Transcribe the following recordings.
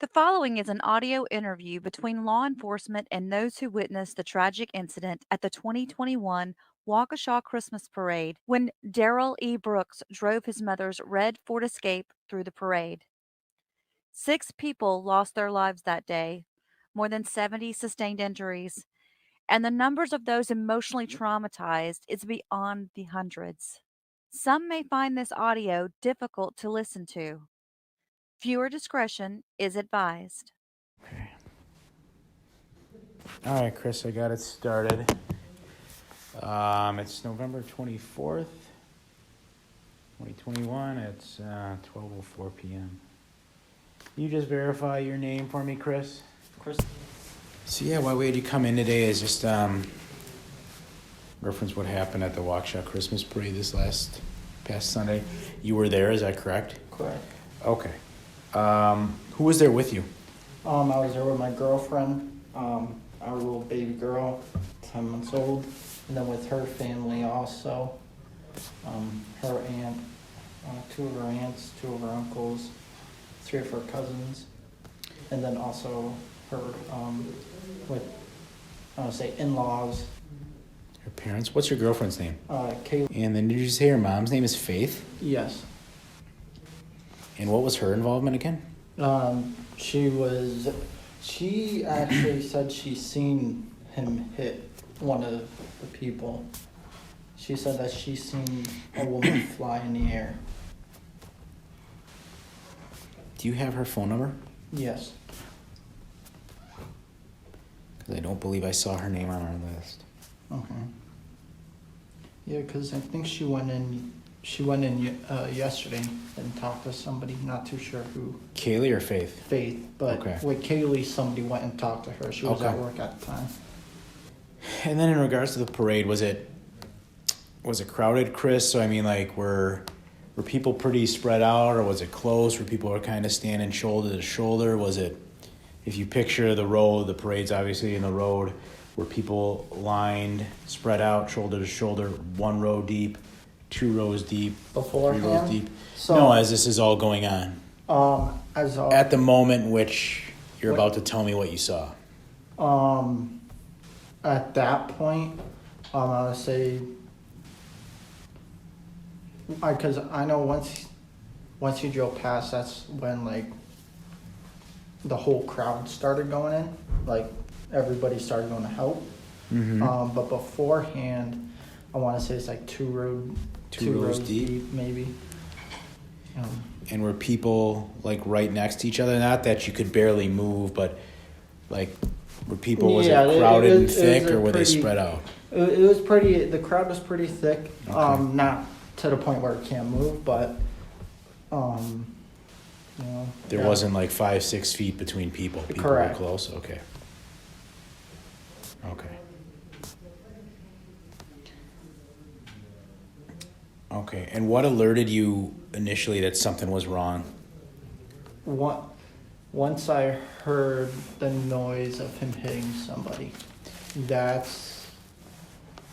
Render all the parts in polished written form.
The following is an audio interview between law enforcement and those who witnessed the tragic incident at the 2021 Waukesha Christmas Parade when Darrell E Brooks drove his mother's red Ford Escape through the parade. 6 people lost their lives that day, more than 70 sustained injuries, and the numbers of those emotionally traumatized is beyond the hundreds. Some may find this audio difficult to listen to. Viewer discretion is advised. Okay. All right, Chris, I got it started. It's November 24th, 2021. It's 12:04 p.m. Can you just verify your name for me, Chris? Chris. So yeah, why we had you come in today is just reference what happened at the Waukesha Christmas Parade this past Sunday. You were there, is that correct? Correct. Okay. Who was there with you? I was there with my girlfriend, our little baby girl, 10 months old, and then with her family also. Her aunt, 2 of her aunts, 2 of her uncles, 3 of her cousins, and then also her, with, I want to say, in-laws. Her parents? What's your girlfriend's name? Kaylee. And then did you say her mom's name is Faith? Yes. And what was her involvement again? She actually said she seen him hit one of the people. She said that she seen a woman fly in the air. Do you have her phone number? Yes. Because I don't believe I saw her name on our list. Okay. Yeah, because I think she went in yesterday and talked to somebody, not too sure who. Kaylee or Faith? Faith, but Okay. with Kaylee, somebody went and talked to her. She was Okay. at work at the time. And then in regards to the parade, was it crowded, Chris? So I mean, like, were people pretty spread out, or was it close where people were kind of standing shoulder to shoulder? Was it, if you picture the road, the parade's obviously in the road, were people lined, spread out, shoulder to shoulder, 1 row deep, 2 rows deep, 3 Beforehand? rows deep? So, No, as this is all going on. At the moment in which you're about to tell me what you saw. At that point, I would say, because I know once you drove past, that's when like the whole crowd started going in, like everybody started going to help. Mm-hmm. But beforehand, I want to say it's like 2 rows deep, maybe. And were people like right next to each other? Not that you could barely move, but like were people, was it crowded and thick, or were they spread out? It was pretty, the crowd was pretty thick. Okay. Not to the point where it can't move, but There wasn't like 5-6 feet between people. People Correct. were close. Okay. Okay. And what alerted you initially that something was wrong? Once I heard the noise of him hitting somebody, that's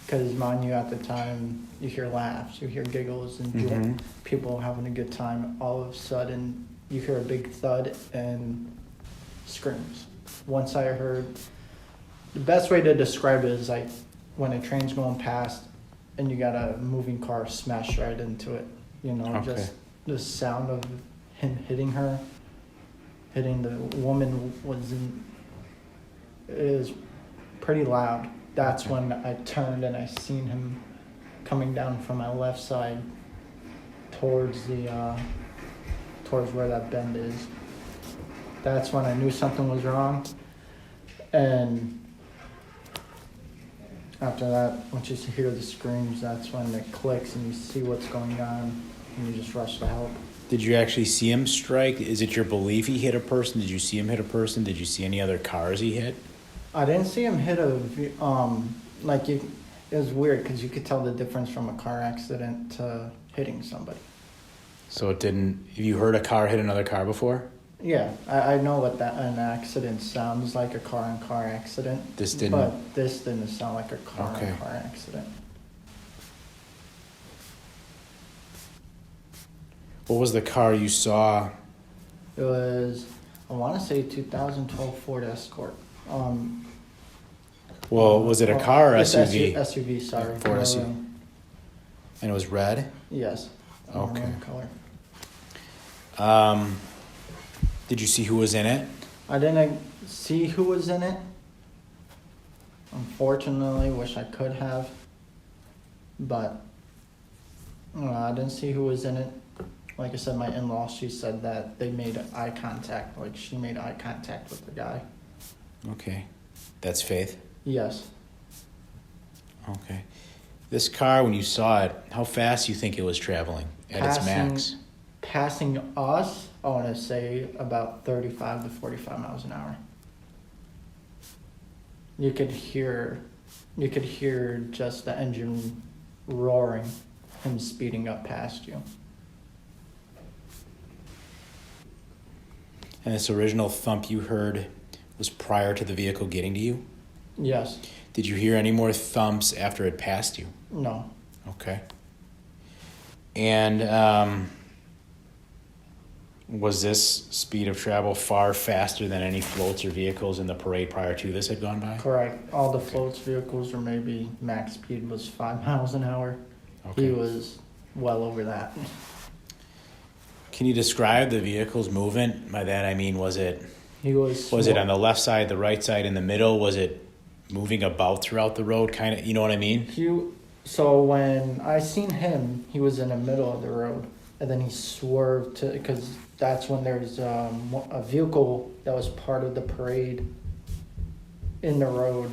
because, mind you, at the time you hear laughs, you hear giggles, and Mm-hmm. people having a good time. All of a sudden, you hear a big thud and screams. Once I heard, the best way to describe it is like when a train's going past and you got a moving car smash right into it. Okay. Just the sound of him hitting the woman is pretty loud. That's Okay. when I turned and I seen him coming down from my left side towards where that bend is. That's when I knew something was wrong. And after that, once you hear the screams, that's when it clicks and you see what's going on and you just rush to help. Did you actually see him strike? Is it your belief he hit a person? Did you see him hit a person? Did you see any other cars he hit? I didn't see him hit it was weird because you could tell the difference from a car accident to hitting somebody. So it didn't, have you heard a car hit another car before? Yeah, I know what an accident sounds like, a car-on-car accident. This didn't? But this didn't sound like a car-on-car Okay. accident. What was the car you saw? It was, I want to say 2012 Ford Escort. Well, was it a car or it's SUV? SUV, sorry. Ford SUV. Maroon. And it was red? Yes. Okay. Maroon color. Did you see who was in it? I didn't see who was in it. Unfortunately, wish I could have. But I didn't see who was in it. Like I said, my in-law, she said that they made eye contact. Like she made eye contact with the guy. Okay. That's Faith? Yes. Okay. This car, when you saw it, how fast do you think it was traveling at its max? Passing us, I want to say about 35 to 45 miles an hour. You could hear just the engine roaring, him speeding up past you. And this original thump you heard was prior to the vehicle getting to you? Yes. Did you hear any more thumps after it passed you? No. Okay. And was this speed of travel far faster than any floats or vehicles in the parade prior to this had gone by? Correct. All the floats vehicles were maybe max speed was 5 miles an hour. Okay. He was well over that. Can you describe the vehicle's movement? By that I mean, was it on the left side, the right side, in the middle? Was it moving about throughout the road, kind of? You know what I mean? So when I seen him, he was in the middle of the road, and then he swerved because that's when there's a vehicle that was part of the parade in the road.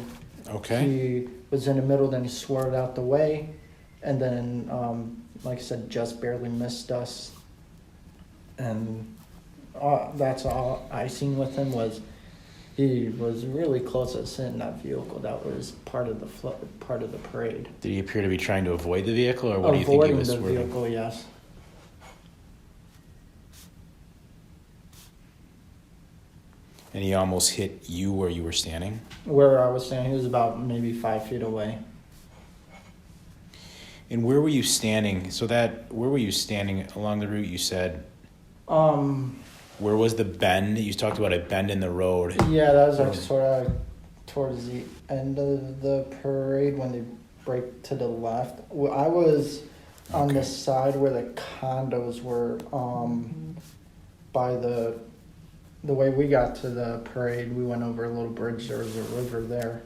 Okay. He was in the middle, then he swerved out the way, and then, like I said, just barely missed us. And that's all I seen with him was he was really close to sitting in that vehicle that was part of the parade. Did he appear to be trying to avoid the vehicle, or what do you think he was avoiding the swerving? vehicle, yes. And he almost hit you where you were standing? Where I was standing, he was about maybe 5 feet away. And where were you standing? Where were you standing along the route, you said? Where was the bend? You talked about a bend in the road. Yeah, that was like sort of towards the end of the parade when they break to the left. I was on the side where the condos were. By the way we got to the parade, we went over a little bridge. There was a river there.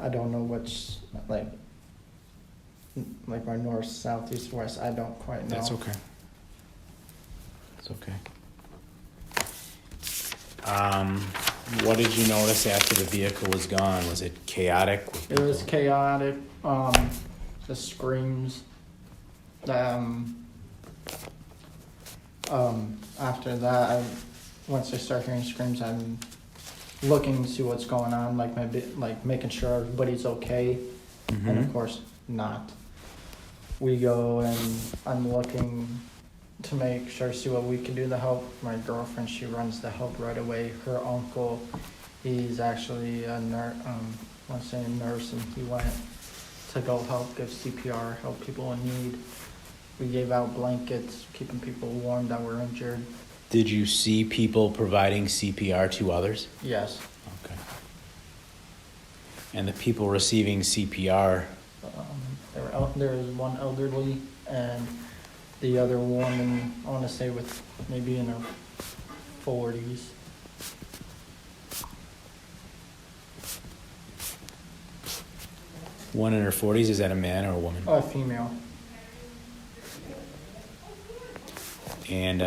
I don't know which, like my north, south, east, west. I don't quite know. That's okay. It's okay. What did you notice after the vehicle was gone? Was it chaotic? It was chaotic. The screams. After that, once I start hearing screams, I'm looking to see what's going on, like making sure everybody's okay, and of course not. We go and I'm looking to make sure, see what we can do to help. My girlfriend, she runs the help right away. Her uncle, he's actually a nurse, and he went to go help give CPR, help people in need. We gave out blankets, keeping people warm that were injured. Did you see people providing CPR to others? Yes. Okay. And the people receiving CPR? There was one elderly and the other woman, I want to say with maybe in her 40s. One in her 40s, is that a man or a woman? Oh, a female. And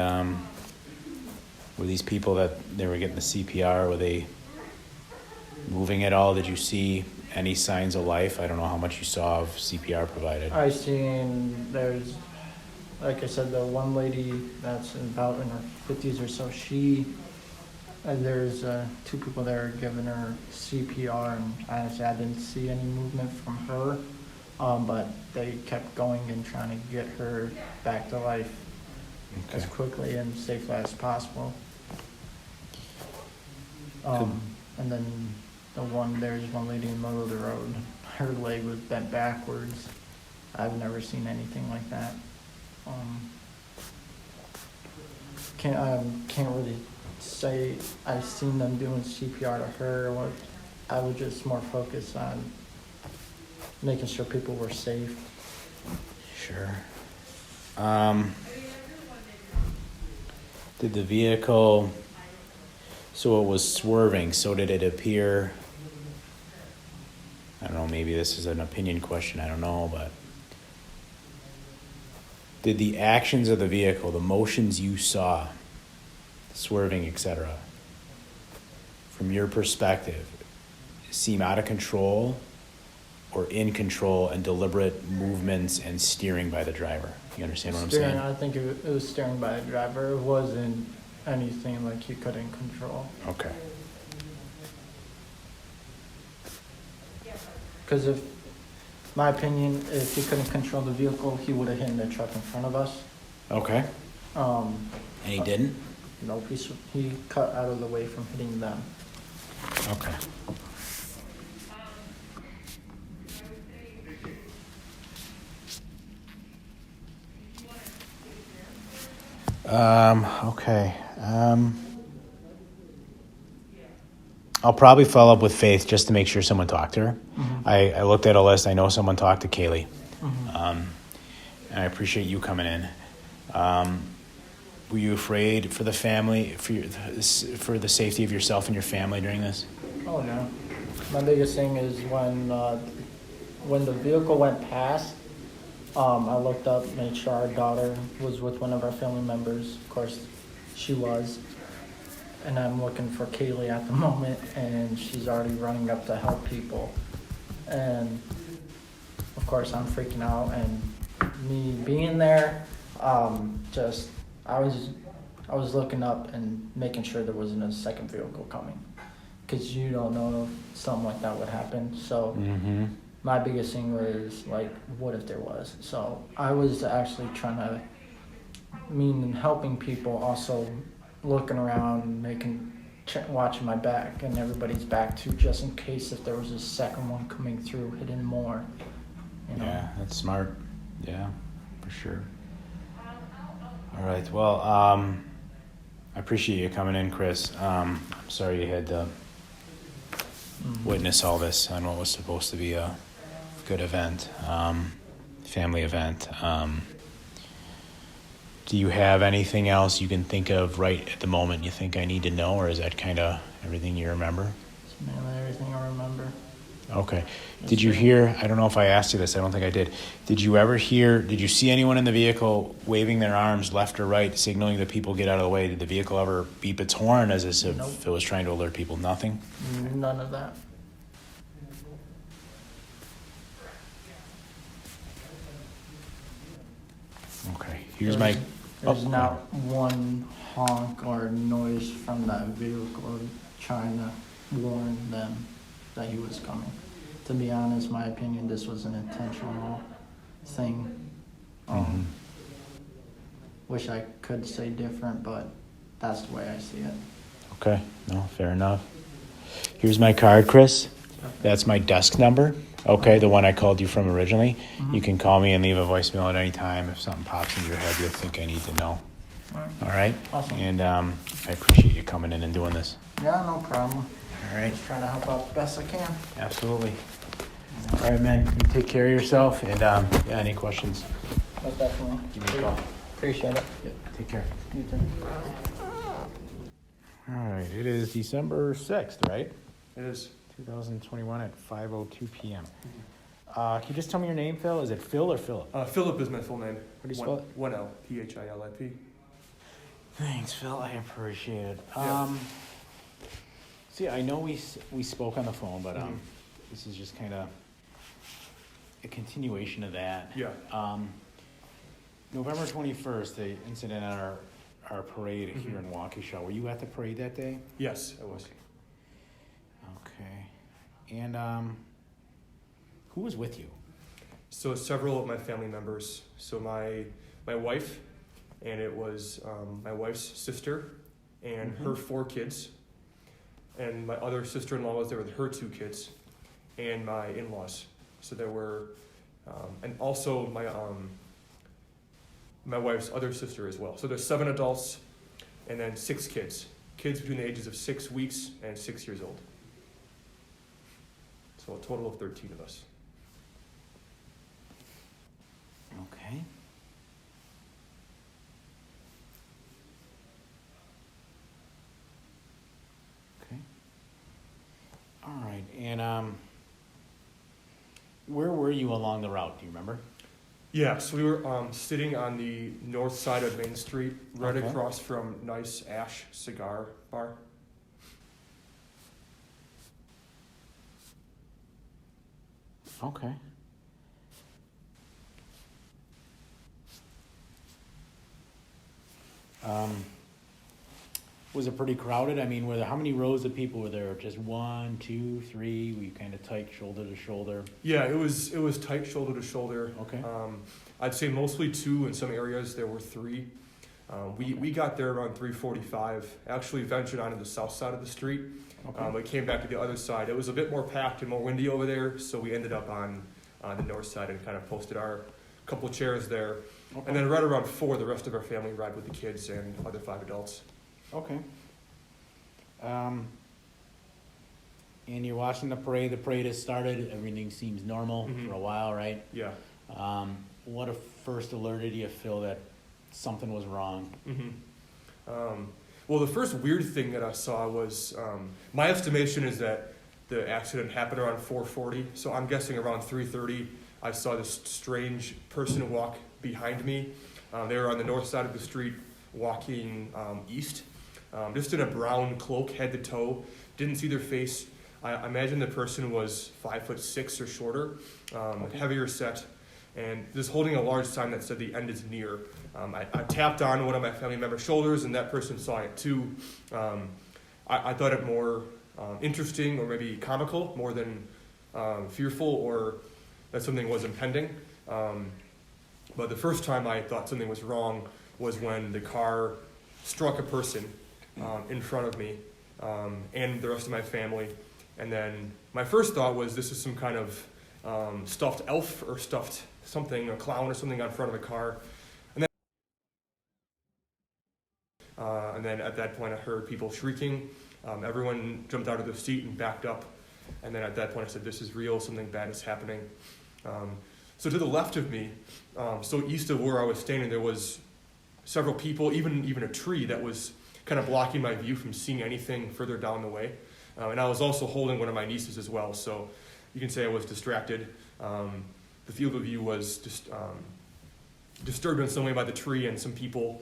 were these people that they were getting the CPR, were they moving at all? Did you see any signs of life? I don't know how much you saw of CPR provided. I seen there's, like I said, the one lady that's about in her 50s or so, there's 2 people there giving her CPR, and honestly I didn't see any movement from her, but they kept going and trying to get her back to life as quickly and safely as possible. And then there's one lady in the middle of the road, her leg was bent backwards. I've never seen anything like that. can't really say I've seen them doing CPR to her. Or I would just more focus on making sure people were safe. Sure. Did the vehicle, so it was swerving, so did it appear, I don't know, maybe this is an opinion question, I don't know, but did the actions of the vehicle, the motions you saw, swerving, etc., from your perspective, seem out of control or in control and deliberate movements and steering by the driver? You understand what I'm saying? I think it was steering by the driver. It wasn't anything like he couldn't control. Okay. Because my opinion, if he couldn't control the vehicle, he would have hit the truck in front of us. Okay. And he didn't? Nope, he cut out of the way from hitting them. Okay. Okay. I'll probably follow up with Faith just to make sure someone talked to her. Mm-hmm. I looked at a list. I know someone talked to Kaylee. Mm-hmm. And I appreciate you coming in. Were you afraid for the family, for the safety of yourself and your family during this? Oh no. My biggest thing is when the vehicle went past, I looked up, made sure our daughter was with one of our family members. Of course, she was. And I'm looking for Kaylee at the moment, and she's already running up to help people. And of course, I'm freaking out, and me being there, I was looking up and making sure there wasn't a second vehicle coming, because you don't know if something like that would happen. So my biggest thing was like, what if there was? So I was actually trying to, helping people, also looking around, watching my back and everybody's back too, just in case if there was a second one coming through, hitting more. You know? Yeah, that's smart. Yeah, for sure. All right. Well, I appreciate you coming in, Chris. I'm sorry you had to witness all this on what was supposed to be a good event, family event. Do you have anything else you can think of right at the moment you think I need to know, or is that kind of everything you remember? It's mainly everything I remember. Okay. Did you hear, I don't know if I asked you this, I don't think I did. Did you see anyone in the vehicle waving their arms left or right, signaling that people get out of the way? Did the vehicle ever beep its horn as if Nope. it was trying to alert people? Nothing? None of that. Okay. There's not one honk or noise from that vehicle trying to warn them that he was coming. To be honest, my opinion, this was an intentional thing. Wish I could say different, but that's the way I see it. Okay. No, fair enough. Here's my card, Chris. That's my desk number. Okay, the one I called you from originally. Mm-hmm. You can call me and leave a voicemail at any time if something pops in your head you think I need to know. All right? Awesome. And I appreciate you coming in and doing this. Yeah, no problem. All right? Just trying to help out the best I can. Absolutely. All right, man. You take care of yourself. And yeah, any questions? Most definitely. Give me a call. Appreciate it. Yeah, take care. You too. All right, it is December 6th, right? It is. 2021 at 5:02 p.m. Can you just tell me your name, Phil? Is it Phil or Philip? Philip is my full name. How do you spell it? One L, Philip. Thanks, Phil. I appreciate it. Yeah. See, I know we spoke on the phone, but this is just kind of a continuation of that. Yeah. November 21st, the incident at our parade here in Waukesha. Were you at the parade that day? Yes, I was. Okay. And who was with you? So several of my family members. So my wife, and it was my wife's sister and her 4 kids. And my other sister-in-law was there with her 2 kids, and my in-laws. So there were, and also my wife's other sister as well. So there's 7 adults, and then 6 kids. Kids between the ages of 6 weeks and 6 years old. So a total of 13 of us. Okay. Okay. All right. And where were you along the route? Do you remember? Yeah, so we were sitting on the north side of Main Street, right Okay. across from Nice Ash Cigar Bar. Okay. Was it pretty crowded? I mean, how many rows of people were there? Just 1, 2, 3? Were you kind of tight shoulder to shoulder? Yeah, it was tight shoulder to shoulder. Okay. I'd say mostly 2. In some areas there were 3. We got there around 3:45. Actually ventured onto the south side of the street. Okay. We came back to the other side. It was a bit more packed and more windy over there, so we ended up on the north side and kind of posted our couple of chairs there. Okay. And then right around 4, the rest of our family arrived with the kids and other 5 adults. Okay. And you're watching the parade. The parade has started. Everything seems normal Mhm. for a while, right? Yeah. What first alerted you feel that something was wrong? Well, the first weird thing that I saw was, my estimation is that the accident happened around 4:40, so I'm guessing around 3:30 I saw this strange person walk behind me. They were on the north side of the street walking east, just in a brown cloak, head to toe. Didn't see their face. I imagine the person was 5'6" or shorter, Okay. heavier set, and just holding a large sign that said the end is near. I tapped on one of my family members' shoulders, and that person saw it too. I thought it more interesting or maybe comical more than fearful or that something was impending. But the first time I thought something was wrong was when the car struck a person in front of me and the rest of my family. And then my first thought was this is some kind of stuffed elf or stuffed something, a clown or something on front of the car. And then at that point I heard people shrieking. Everyone jumped out of their seat and backed up. And then at that point I said, this is real, something bad is happening. So to the left of me, so east of where I was standing, there was several people, even a tree that was kind of blocking my view from seeing anything further down the way. And I was also holding one of my nieces as well, so you can say I was distracted. The field of view was just disturbed in some way by the tree and some people.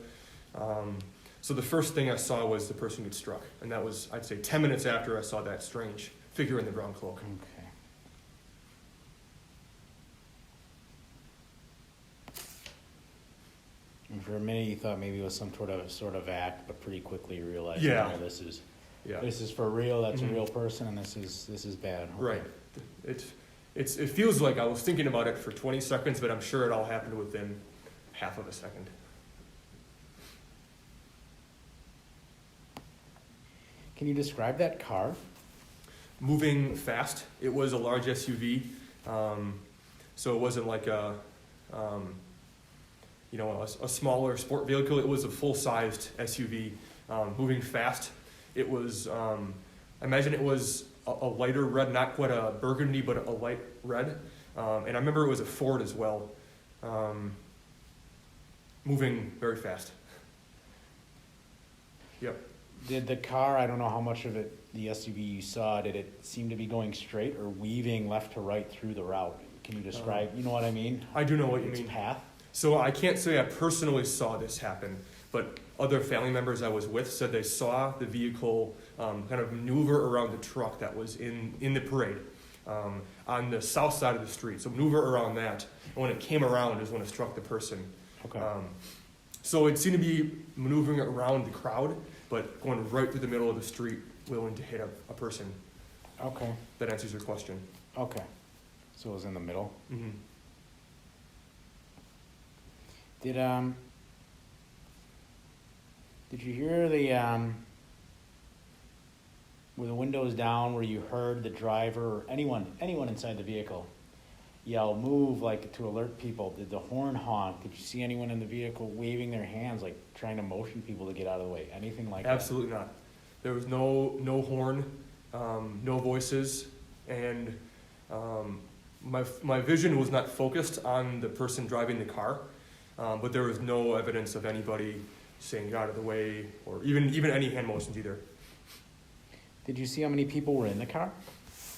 So the first thing I saw was the person get struck, and that was, I'd say, 10 minutes after I saw that strange figure in the brown cloak. Okay. And for a minute, you thought maybe it was some sort of act, but pretty quickly you realized, Yeah. no, this is Yeah. this is for real. That's Mhm. a real person, and this is bad. Okay. Right. It feels like I was thinking about it for 20 seconds, but I'm sure it all happened within half of a second. Can you describe that car? Moving fast. It was a large SUV, so it wasn't like a smaller sport vehicle. It was a full-sized SUV, moving fast. It was, I imagine it was a lighter red, not quite a burgundy, but a light red. And I remember it was a Ford as well, moving very fast. Yep. Did the car, I don't know how much of it, the SUV you saw, did it seem to be going straight or weaving left to right through the route? Can you describe, you know what I mean? I do know what you Its mean. path? So I can't say I personally saw this happen, but other family members I was with said they saw the vehicle kind of maneuver around the truck that was in the parade on the south side of the street. So maneuver around that, and when it came around is when it struck the person. Okay. So it seemed to be maneuvering around the crowd, but going right through the middle of the street, willing to hit a person. Okay. That answers your question. Okay. So it was in the middle. Mm-hmm. Did you hear were the windows down, where you heard the driver or anyone inside the vehicle yell, move, like to alert people? Did the horn honk? Did you see anyone in the vehicle waving their hands, like trying to motion people to get out of the way? Anything like that? Absolutely not. There was no horn, no voices, and my vision was not focused on the person driving the car, but there was no evidence of anybody saying get out of the way, or even any hand motions either. Did you see how many people were in the car?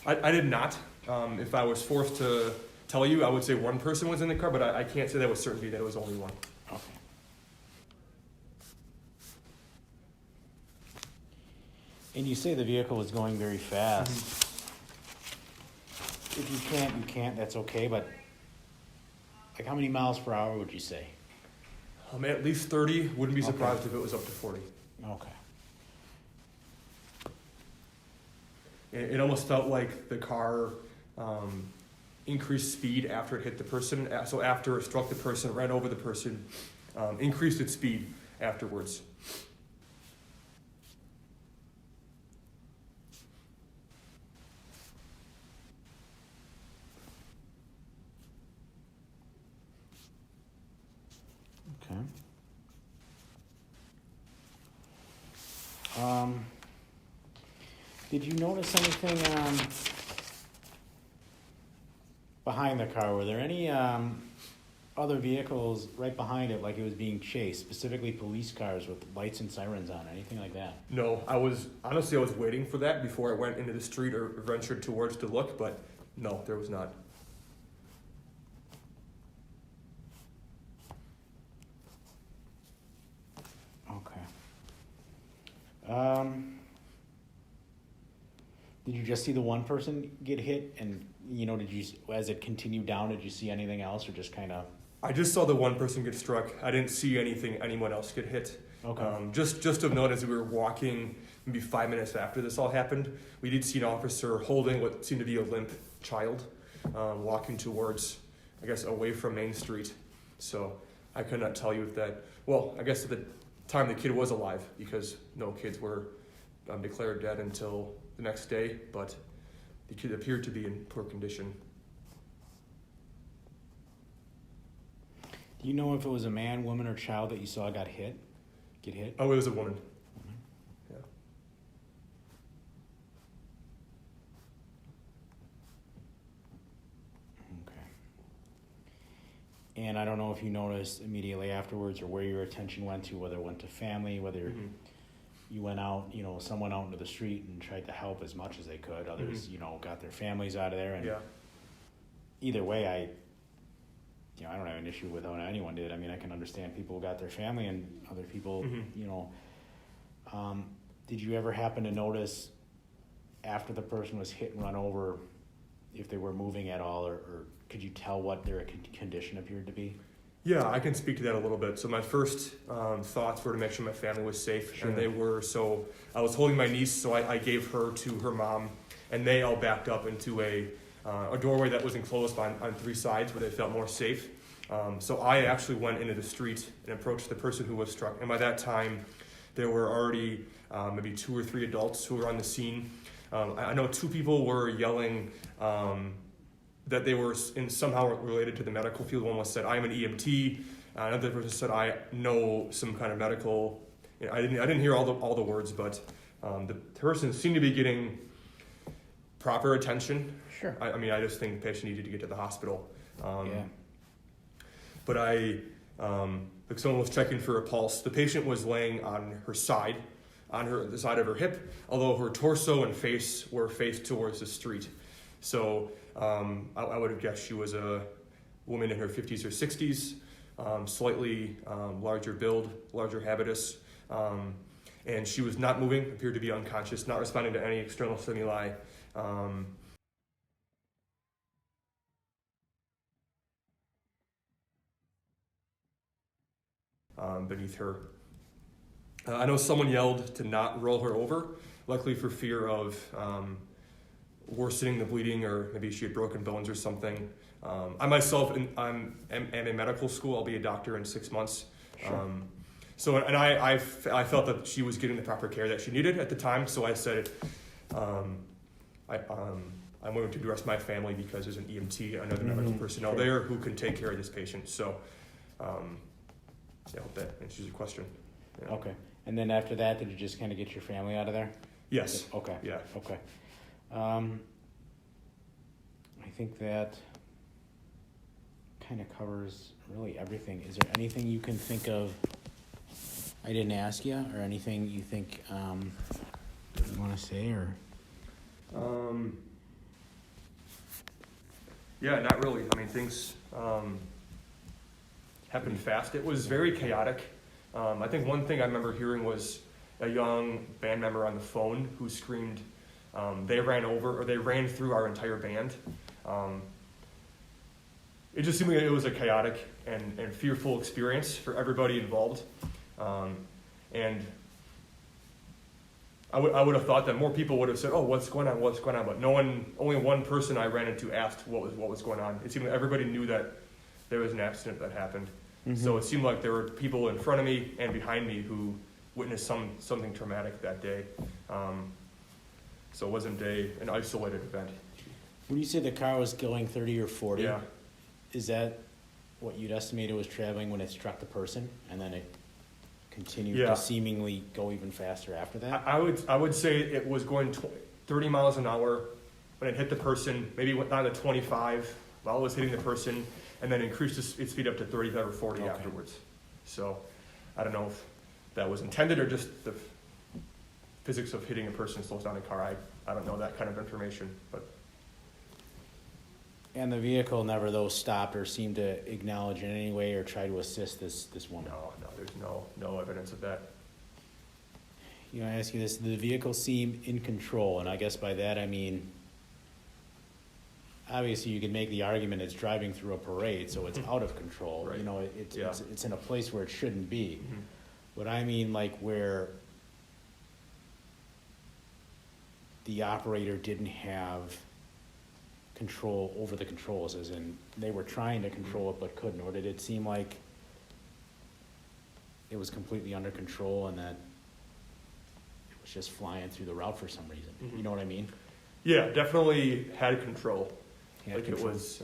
I did not. If I was forced to tell you, I would say one person was in the car, but I can't say that with certainty that it was only one. Okay. And you say the vehicle was going very fast. If you can't, that's okay, but like how many miles per hour would you say? At least 30. Wouldn't be Okay. surprised if it was up to 40. Okay. It almost felt like the car increased speed after it hit the person. So after it struck the person, ran over the person, increased its speed afterwards. Okay. Did you notice anything behind the car? Were there any other vehicles right behind it, like it was being chased, specifically police cars with lights and sirens on, anything like that? No, I was waiting for that before I went into the street or ventured towards to look, but no, there was not. Okay. Did you just see the one person get hit, and did you, as it continued down, did you see anything else, or just kind of? I just saw the one person get struck. I didn't see anyone else get hit. Okay. Just of note, as we were walking, maybe 5 minutes after this all happened, we did see an officer holding what seemed to be a limp child, walking towards, I guess, away from Main Street. So I could not tell you if that. Well, I guess at the time the kid was alive, because no kids were declared dead until the next day, but the kid appeared to be in poor condition. Do you know if it was a man, woman, or child that you saw get hit? Oh, it was a woman. Yeah. Okay. And I don't know if you noticed immediately afterwards, or where your attention went to, whether it went to family, whether Mm-hmm. you went out, someone out into the street and tried to help as much as they could. Others, got their families out of there. And Yeah. either way, I don't have an issue with how anyone did. I mean, I can understand people who got their family, and other people, did you ever happen to notice after the person was hit and run over if they were moving at all, or could you tell what their condition appeared to be? Yeah, I can speak to that a little bit. So my first thoughts were to make sure my family was safe, Sure. and they were. So I was holding my niece, so I gave her to her mom, and they all backed up into a doorway that was enclosed on three sides where they felt more safe. So I actually went into the street and approached the person who was struck, and by that time, there were already maybe 2 or 3 adults who were on the scene. I know 2 people were yelling that they were somehow related to the medical field. One was said, "I'm an EMT." Another person said, "I know some kind of medical." I didn't hear all the words, but the person seemed to be getting proper attention. Sure. I just think the patient needed to get to the hospital. Yeah. But like someone was checking for a pulse. The patient was laying on her side, the side of her hip, although her torso and face were faced towards the street. So I would have guessed she was a woman in her 50s or 60s, slightly larger build, larger habitus, and she was not moving, appeared to be unconscious, not responding to any external stimuli. Beneath her. I know someone yelled to not roll her over, likely for fear of worsening the bleeding, or maybe she had broken bones or something. I myself am in medical school. I'll be a doctor in 6 months. Sure. I felt that she was getting the proper care that she needed at the time. So I said, I'm willing to address my family because there's an EMT, another medical personnel there who can take care of this patient. So, I hope that answers your question. Yeah. Okay. And then after that, did you just kind of get your family out of there? Yes. Okay. Yeah. Okay. I think that kind of covers really everything. Is there anything you can think of I didn't ask you, or anything you think you want to say, or? Yeah, not really. I mean, things happened fast. It was very chaotic. I think one thing I remember hearing was a young band member on the phone who screamed, they ran through our entire band. It just seemed like it was a chaotic and fearful experience for everybody involved. And I would have thought that more people would have said, "Oh, what's going on? What's going on?" But only one person I ran into asked what was going on. It seemed like everybody knew that there was an accident that happened. Mm-hmm. So it seemed like there were people in front of me and behind me who witnessed something traumatic that day. So it wasn't an isolated event. When you say the car was going 30 or 40, Yeah. Is that what you'd estimate it was traveling when it struck the person, and then it continued to seemingly go even faster after that? I would say it was going 30 miles an hour when it hit the person, maybe went down to 25 while it was hitting the person, and then increased its speed up to 35 or 40 afterwards. So I don't know if that was intended or just the physics of hitting a person slows down a car. I don't know that kind of information, but. And the vehicle never, though, stopped or seemed to acknowledge in any way or try to assist this woman? No, there's no evidence of that. You know, I ask you this, the vehicle seemed in control, and I guess by that I mean, obviously you can make the argument it's driving through a parade, so it's out of control. Right. You know, it's in a place where it shouldn't be. Mm-hmm. But I mean, like, where the operator didn't have control over the controls, as in they were trying to control it but couldn't, or did it seem like it was completely under control and that it was just flying through the route for some reason? Mm-hmm. You know what I mean? Yeah, definitely had control. It was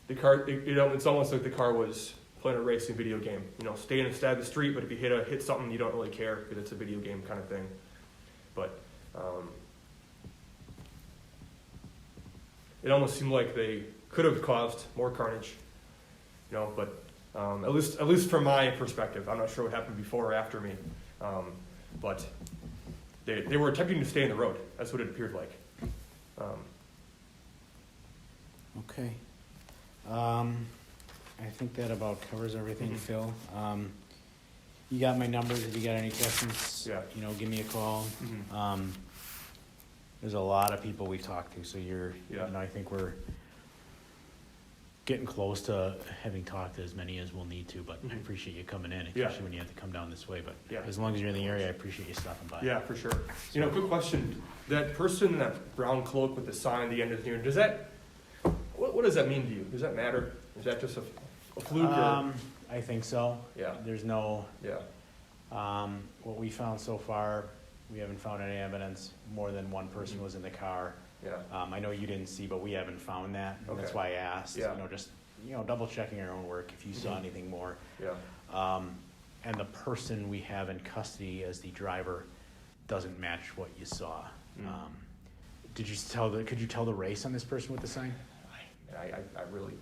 the car. It's almost like the car was playing a racing video game. You know, stay in the side of the street, but if you hit something, you don't really care because it's a video game kind of thing. But it almost seemed like they could have caused more carnage, you know. But at least from my perspective, I'm not sure what happened before or after me, but they were attempting to stay in the road. That's what it appeared like. Okay. I think that about covers everything, mm-hmm. Phil. You got my numbers. If you got any questions, you know, give me a call. Mm-hmm. There's a lot of people we've talked to, so you know, I think we're getting close to having talked to as many as we'll need to, but I appreciate you coming in, especially when you have to come down this way. But as long as you're in the area, I appreciate you stopping by. Yeah, for sure. You know, quick question. That person in that brown cloak with the sign at the end of the year, does that, what does that mean to you? Does that matter? Is that just a fluke? I think so. Yeah. There's no, what we found so far, we haven't found any evidence more than one person was in the car. Yeah. I know you didn't see, but we haven't found that. Okay. That's why I asked. Yeah. You know, just double checking your own work if you saw anything more. Yeah. And the person we have in custody as the driver doesn't match what you saw. Could you tell the race on this person with the sign? I really,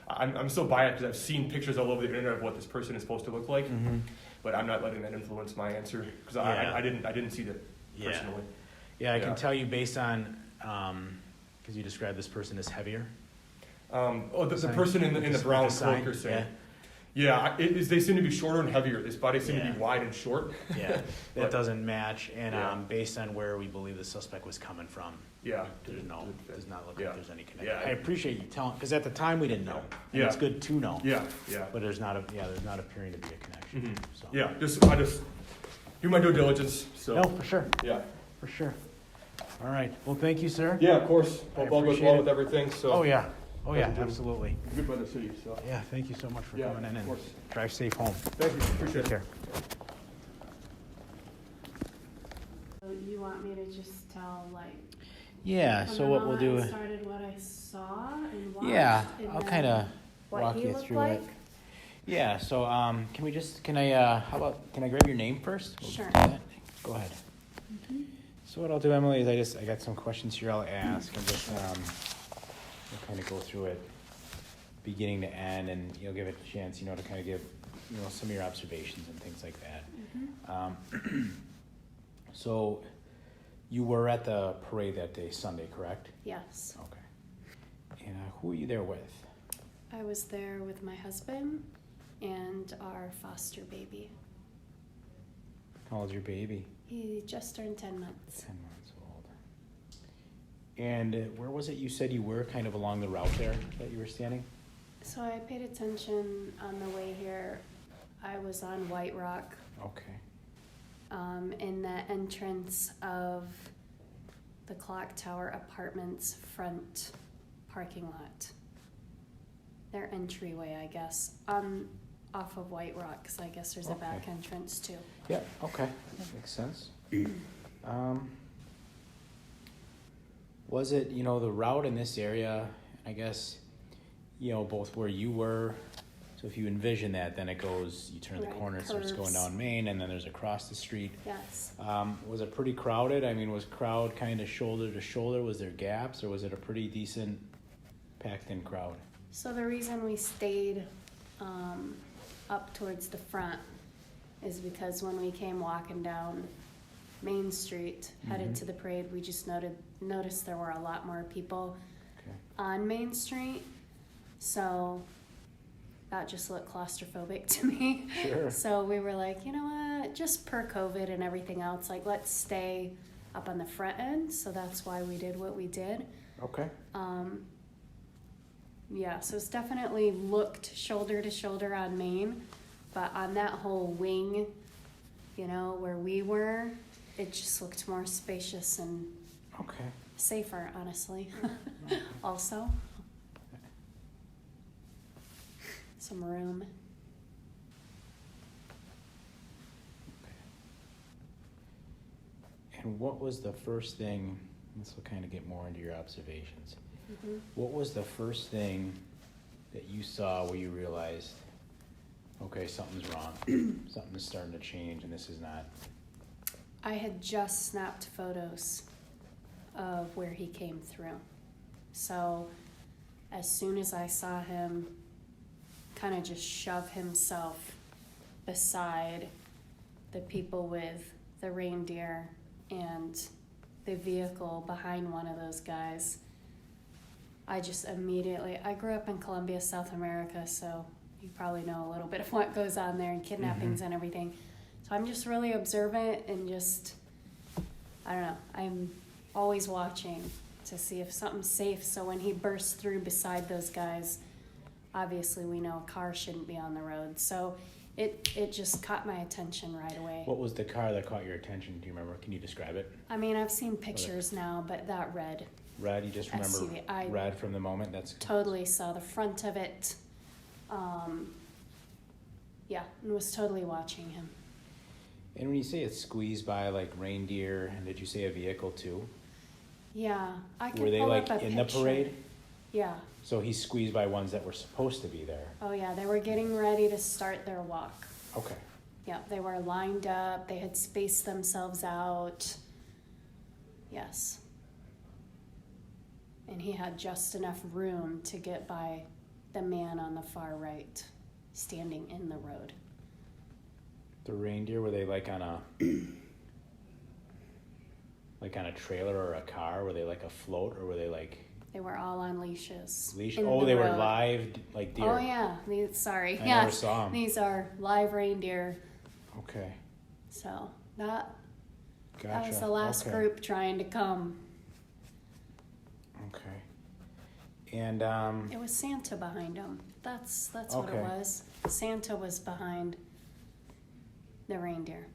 I'm so biased because I've seen pictures all over the internet of what this person is supposed to look like, but I'm not letting that influence my answer because I didn't see that personally. Yeah, I can tell you based on because you described this person as heavier. The person in the brown cloak you're saying. Yeah, they seem to be shorter and heavier. This body seems to be wide and short. Yeah, that doesn't match. And based on where we believe the suspect was coming from, does not look like there's any connection. Yeah, I appreciate you telling, because at the time we didn't know. And it's good to know. Yeah. But there's not appearing to be a connection. Mm-hmm. So. I just do my due diligence. So. No, for sure. Yeah, for sure. All right. Well, thank you, sir. Yeah, of course. Hope all goes well with everything. So. Oh yeah, absolutely. Good by the city. So. Yeah, thank you so much for coming in and drive safe home. Thank you. Appreciate it. Take care. So you want me me to just tell, like, Yeah, from so the what we'll moment do, I started what I saw and watched? yeah, and I'll then kind of what walk he you looked through like? it. Yeah, so can I grab your name first? We'll Sure. do that. Go ahead. Mhm. So what I'll do, Emily, is I got some questions here I'll ask, and just we'll kind of go through it beginning to end, and you'll give it a chance, to kind of give, some of your observations and things like that. Mhm. So you were at the parade that day, Sunday, correct? Yes. Okay. And who were you there with? I was there with my husband and our foster baby. How old's your baby? He just turned 10 months. 10 months old. And where was it you said you were, kind of along the route there that you were standing? So I paid attention on the way here. I was on White Rock, Okay. in the entrance of the Clock Tower Apartments front parking lot. Their entryway, I guess, off of White Rock, because I guess there's a back Okay. entrance too. Yeah, okay, that makes sense. Was it, the route in this area, I guess, both where you were, so if you envision that, then it goes, you turn the Right, corner, it starts going curves. down Main, and then there's across the street. Yes. Was it pretty crowded? I mean, was crowd kind of shoulder to shoulder? Was there gaps, or was it a pretty decent packed in crowd? So the reason we stayed up towards the front is because when we came walking down Main Street, headed Mhm. to the parade, we just noticed there were a lot more people Okay. on Main Street. So that just looked claustrophobic to me. Sure. So we were like, you know what, just per COVID and everything else, like let's stay up on the front end. So that's why we did what we did. Okay. Yeah, so it's definitely looked shoulder to shoulder on Main, but on that whole wing, where we were, it just looked more spacious and Okay. safer, honestly. Also, some room. And what was the first thing, this will kind of get more into your observations. Mhm. What was the first thing that you saw where you realized, okay, something's wrong, something is starting to change, and this is not? I had just snapped photos of where he came through. So as soon as I saw him kind of just shove himself beside the people with the reindeer and the vehicle behind one of those guys, I just immediately, I grew up in Colombia, South America, so you probably know a little bit of what goes on there and kidnappings and everything. So I'm just really observant and just, I don't know, I'm always watching to see if something's safe. So when he bursts through beside those guys, obviously we know a car shouldn't be on the road. So it just caught my attention right away. What was the car that caught your attention? Do you remember? Can you describe it? I mean, I've seen pictures now, but that red, Red, you just remember SUV. red from the moment? That's totally saw the front of it. Yeah, and was totally watching him. And when you say it's squeezed by like reindeer, and did you say a vehicle too? Yeah, I could Were they pull like up a in picture. the parade? Yeah. So he's squeezed by ones that were supposed to be there. Oh yeah, they were getting ready to start their walk. Okay. Yeah, they were lined up. They had spaced themselves out. Yes. And he had just enough room to get by the man on the far right, standing in the road. The reindeer, were they like on a trailer or a car? Were they like a float, or were they like They were all on leashes. leash? in Oh, the they were road. live like deer. Oh yeah, sorry. I yeah, never saw 'em. These are live reindeer. Okay. So that Gotcha. was the last Okay. group trying to come. Okay. And It was Santa behind him. That's what it Okay. was. Santa was behind the reindeer.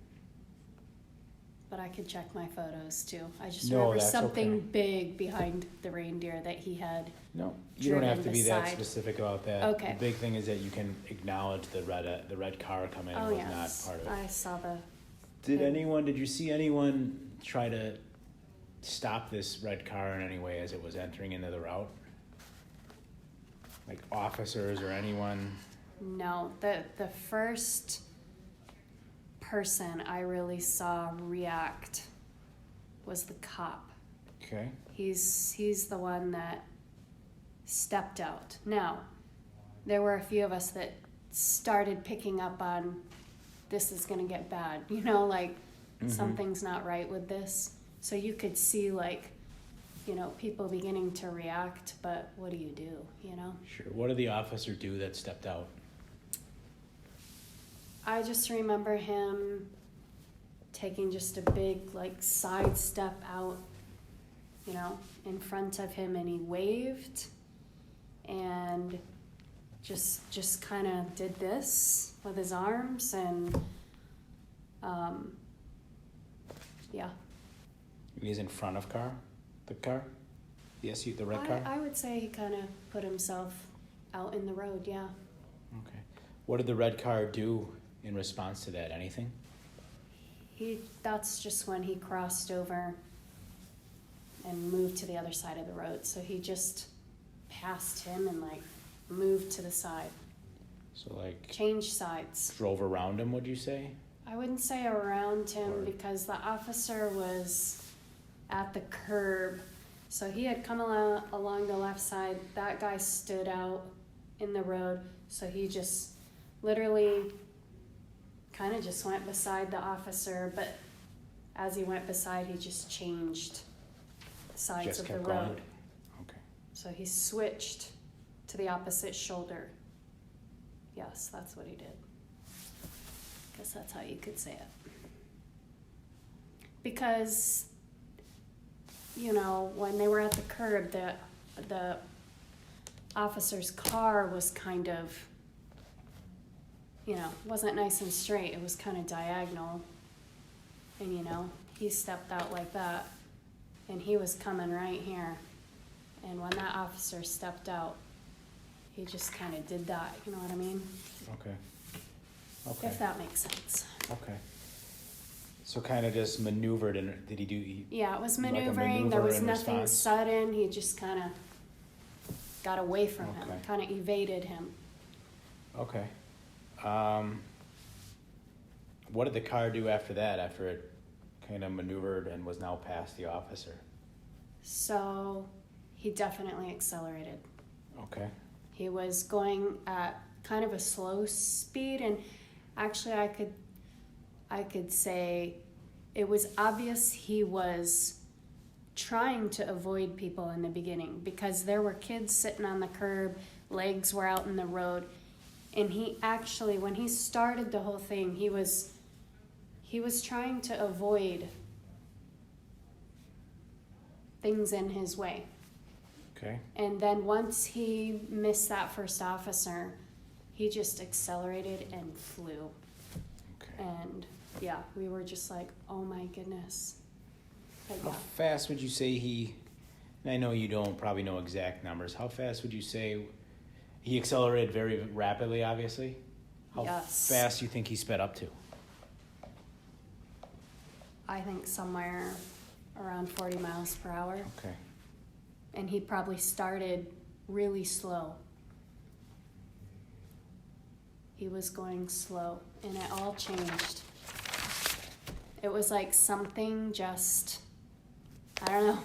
But I could check my photos too. I just No, remember that's something okay. big behind the reindeer that he had. no, you don't have to driven be that beside. specific about that. Okay. The big thing is that you can acknowledge the red car coming Oh was yes, not part of it. I saw the. Did you see anyone try to stop this red car in any way as it was entering into the route? Like officers or anyone? No, the first person I really saw react was the cop. Okay. He's the one that stepped out. Now, there were a few of us that started picking up on this is gonna get bad, you know, like something's not right with this. So you could see like, you know, people beginning to react, but what do you do, you know? Sure. What did the officer do that stepped out? I just remember him taking just a big like side step out, you know, in front of him, and he waved and just kind of did this with his arms, and yeah. He's in front of the car? Yes, the red car? I would say he kind of put himself out in the road, yeah. Okay. What did the red car do in response to that? Anything? That's just when he crossed over and moved to the other side of the road. So he just passed him and like moved to the side, So like changed sides. drove around him, would you say? I wouldn't say around him Or- because the officer was at the curb. So he had come along the left side. That guy stood out in the road. So he just literally kind of just went beside the officer. But as he went beside, he just changed sides Just of the kept road. going? Okay. So he switched to the opposite shoulder. Yes, that's what he did. Guess that's how you could say it. Because, you know, when they were at the curb, the officer's car was kind of, you know, wasn't nice and straight. It was kind of diagonal. And, you know, he stepped out like that. And he was coming right here. And when that officer stepped out, he just kind of did that. You know what I mean? Okay. Okay. If that makes sense. Okay. So kind of just maneuvered, and did he do? Yeah, it was Like a maneuvering. There maneuver was in nothing response? sudden. He just kind of got away from him, Okay. kind of evaded him. Okay. What did the car do after that? After it kind of maneuvered and was now past the officer? So he definitely accelerated. Okay. He was going at kind of a slow speed, and actually I could say it was obvious he was trying to avoid people in the beginning because there were kids sitting on the curb, legs were out in the road, and he actually, when he started the whole thing, he was trying to avoid things in his way. Okay. And then once he missed that first officer, he just accelerated and flew. Okay. And yeah, we were just like, oh my goodness. But How yeah, fast would you say he? And I know you don't probably know exact numbers. How fast would you say he accelerated? Very rapidly, obviously. How Yes. fast do you think he sped up to? I think somewhere around 40 miles per hour. Okay. And he probably started really slow. He was going slow, and it all changed. It was like something just, I don't know.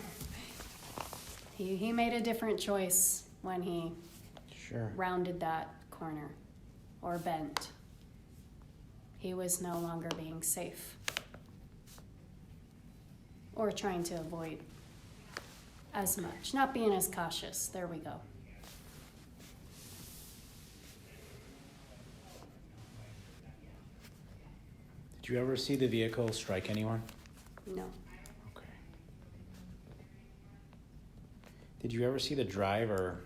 He made a different choice when he Sure. rounded that corner or bent. He was no longer being safe or trying to avoid as much, not being as cautious. There we go. Did you ever see the vehicle strike anyone? No. Okay. Did you ever see the driver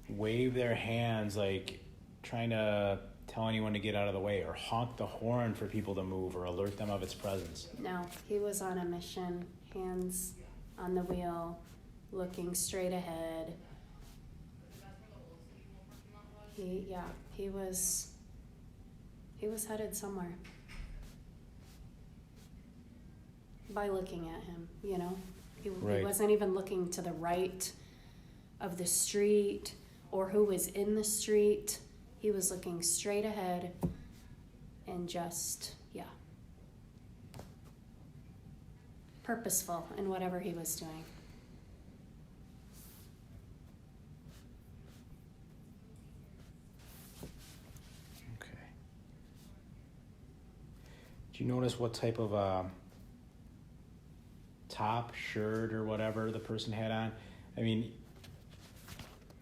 wave their hands like trying to tell anyone to get out of the way, or honk the horn for people to move, or alert them of its presence? No, he was on a mission, hands on the wheel, looking straight ahead. He was headed somewhere. by looking at him, you know. He Right. wasn't even looking to the right of the street or who was in the street. He was looking straight ahead and just, yeah, purposeful in whatever he was doing. Okay. Do you notice what type of top, shirt, or whatever the person had on? I mean,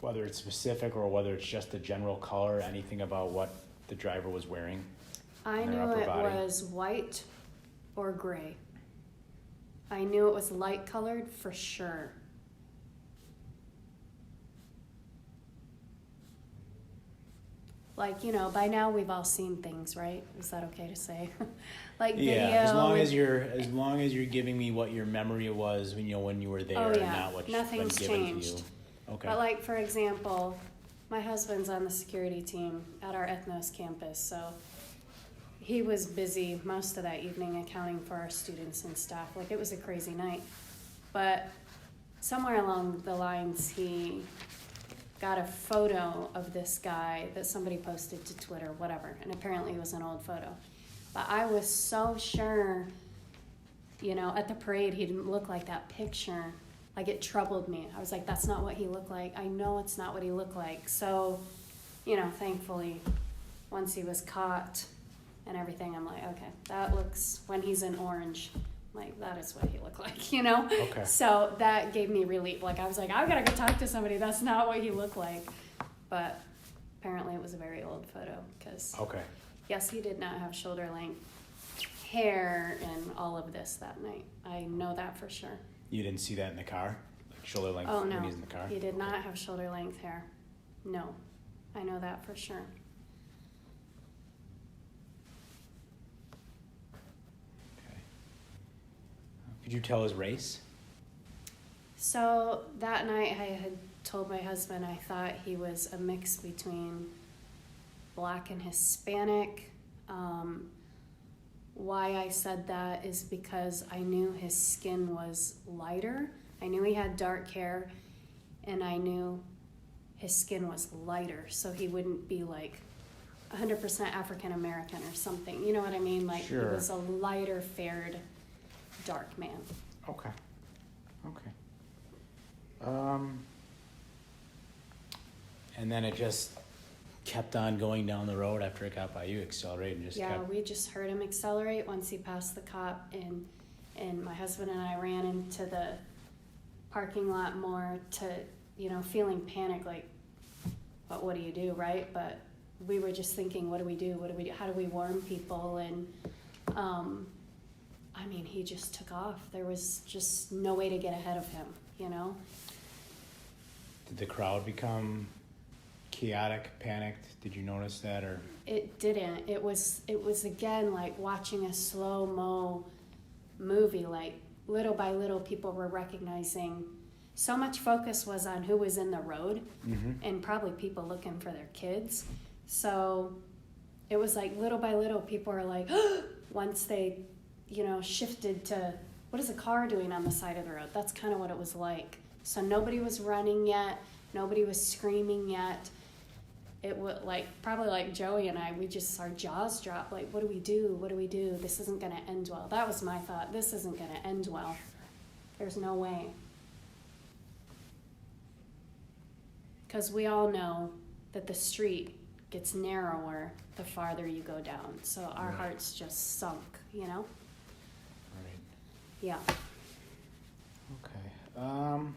whether it's specific or whether it's just the general color, anything about what the driver was wearing? I on knew their upper it body? was white or gray. I knew it was light colored for sure. Like, you know, by now we've all seen things, right? Is that okay to say? Like video. Yeah, as long as you're giving me what your memory was when you were there, Oh, and yeah. not what's Nothing's been given changed. to you. Okay. But like, for example, my husband's on the security team at our Ethnos campus, so he was busy most of that evening accounting for our students and staff. Like, it was a crazy night. But somewhere along the lines, he got a photo of this guy that somebody posted to Twitter, whatever, and apparently it was an old photo. But I was so sure, you know, at the parade he didn't look like that picture. Like, it troubled me. I was like, that's not what he looked like. I know it's not what he looked like. So, you know, thankfully, once he was caught and everything, I'm like, okay, that looks, when he's in orange, like, that is what he looked like, you know? Okay. So that gave me relief. Like, I was like, I've got to go talk to somebody. That's not what he looked like. But apparently it was a very old photo because, Okay. yes, he did not have shoulder length hair and all of this that night. I know that for sure. You didn't see that in the car? Like shoulder length Oh, no. when he's in the car? He did not have shoulder length hair. No. I know that for sure. Okay. Could you tell his race? So that night I had told my husband I thought he was a mix between black and Hispanic. Why I said that is because I knew his skin was lighter. I knew he had dark hair, and I knew his skin was lighter, so he wouldn't be like 100% African American or something. You know what I mean? Like, Sure. he was a lighter fared, dark man. Okay. Okay. And then it just kept on going down the road after it got by you, accelerated and just Yeah, kept... we just heard him accelerate once he passed the cop, and my husband and I ran into the parking lot more to, you know, feeling panic, like, but what do you do, right? But we were just thinking, what do we do? What do we do? How do we warn people? And I mean, he just took off. There was just no way to get ahead of him, you know? Did the crowd become chaotic, panicked? Did you notice that, or? It didn't. It was again like watching a slow-mo movie. Like, little by little, people were recognizing. So much focus was on who was in the road, and probably people looking for their kids. So it was like little by little, people were like, once they, you know, shifted to, what is a car doing on the side of the road? That's kind of what it was like. So nobody was running yet. Nobody was screaming yet. It was like, probably like Joey and I, our jaws dropped. Like, what do we do? What do we do? This isn't going to end well. That was my thought. This isn't going to end well. There's no way. Because we all know that the street gets narrower the farther you go down. So our Right. hearts just sunk, you know? Right. Yeah. Okay.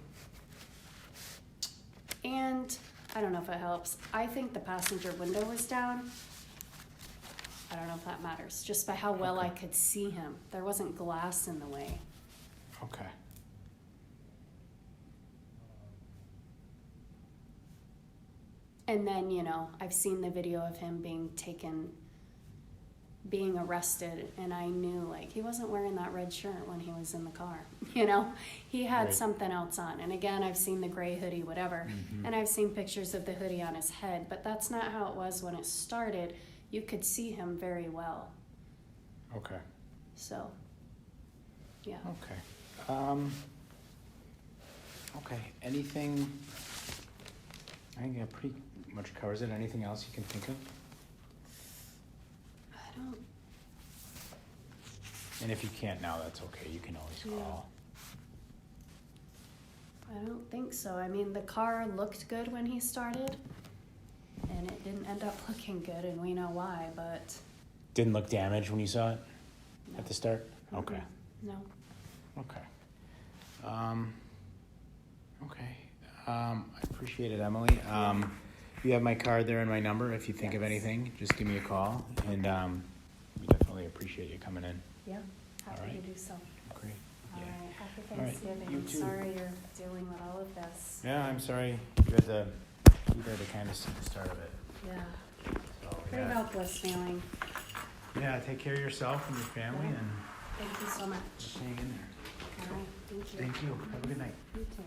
And I don't know if it helps. I think the passenger window was down. I don't know if that matters. Just by how well Okay. I could see him. There wasn't glass in the way. Okay. And then, you know, I've seen the video of him being arrested, and I knew, like, he wasn't wearing that red shirt when he was in the car. You know, he had Right. something else on. And again, I've seen the gray hoodie, whatever, and I've seen pictures of the hoodie on his head, but that's not how it was when it started. You could see him very well. Okay. So, Yeah. Okay. Okay. Anything? I think that pretty much covers it. Anything else you can think of? I don't. And if you can't now, that's okay. You can always Yeah. call. I don't think so. I mean, the car looked good when he started, and it didn't end up looking good, and we know why, but Didn't look damaged when you saw it no. at the start? Okay. No. Okay. Okay. I appreciate it, Emily. You have my card there and my number. If you think of Yes. anything, just give me a call. And we definitely appreciate you coming in. Yeah, happy All right. to do so. Great. All Yeah. right, happy All right, Thanksgiving. you I'm too. sorry you're dealing with all of this. Yeah, I'm sorry. You had to kind of see the start of it. Yeah, So, pretty yeah. helpless feeling. Yeah, take care of yourself and your family Yeah. and Thank you so much. just hang in there. All right, thank you. Thank you. Have a good night. You too.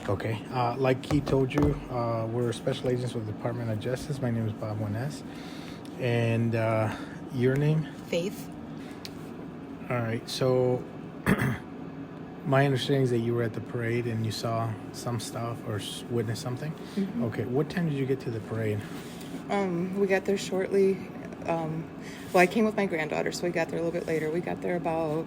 Okay. Like he told you, we're special agents with the Department of Justice. My name is Bob Juanes. And your name? Faith. All right. So my understanding is that you were at the parade and you saw some stuff or witnessed something. Mm-hmm. Okay. What time did you get to the parade? We got there shortly. Well, I came with my granddaughter, so we got there a little bit later. We got there about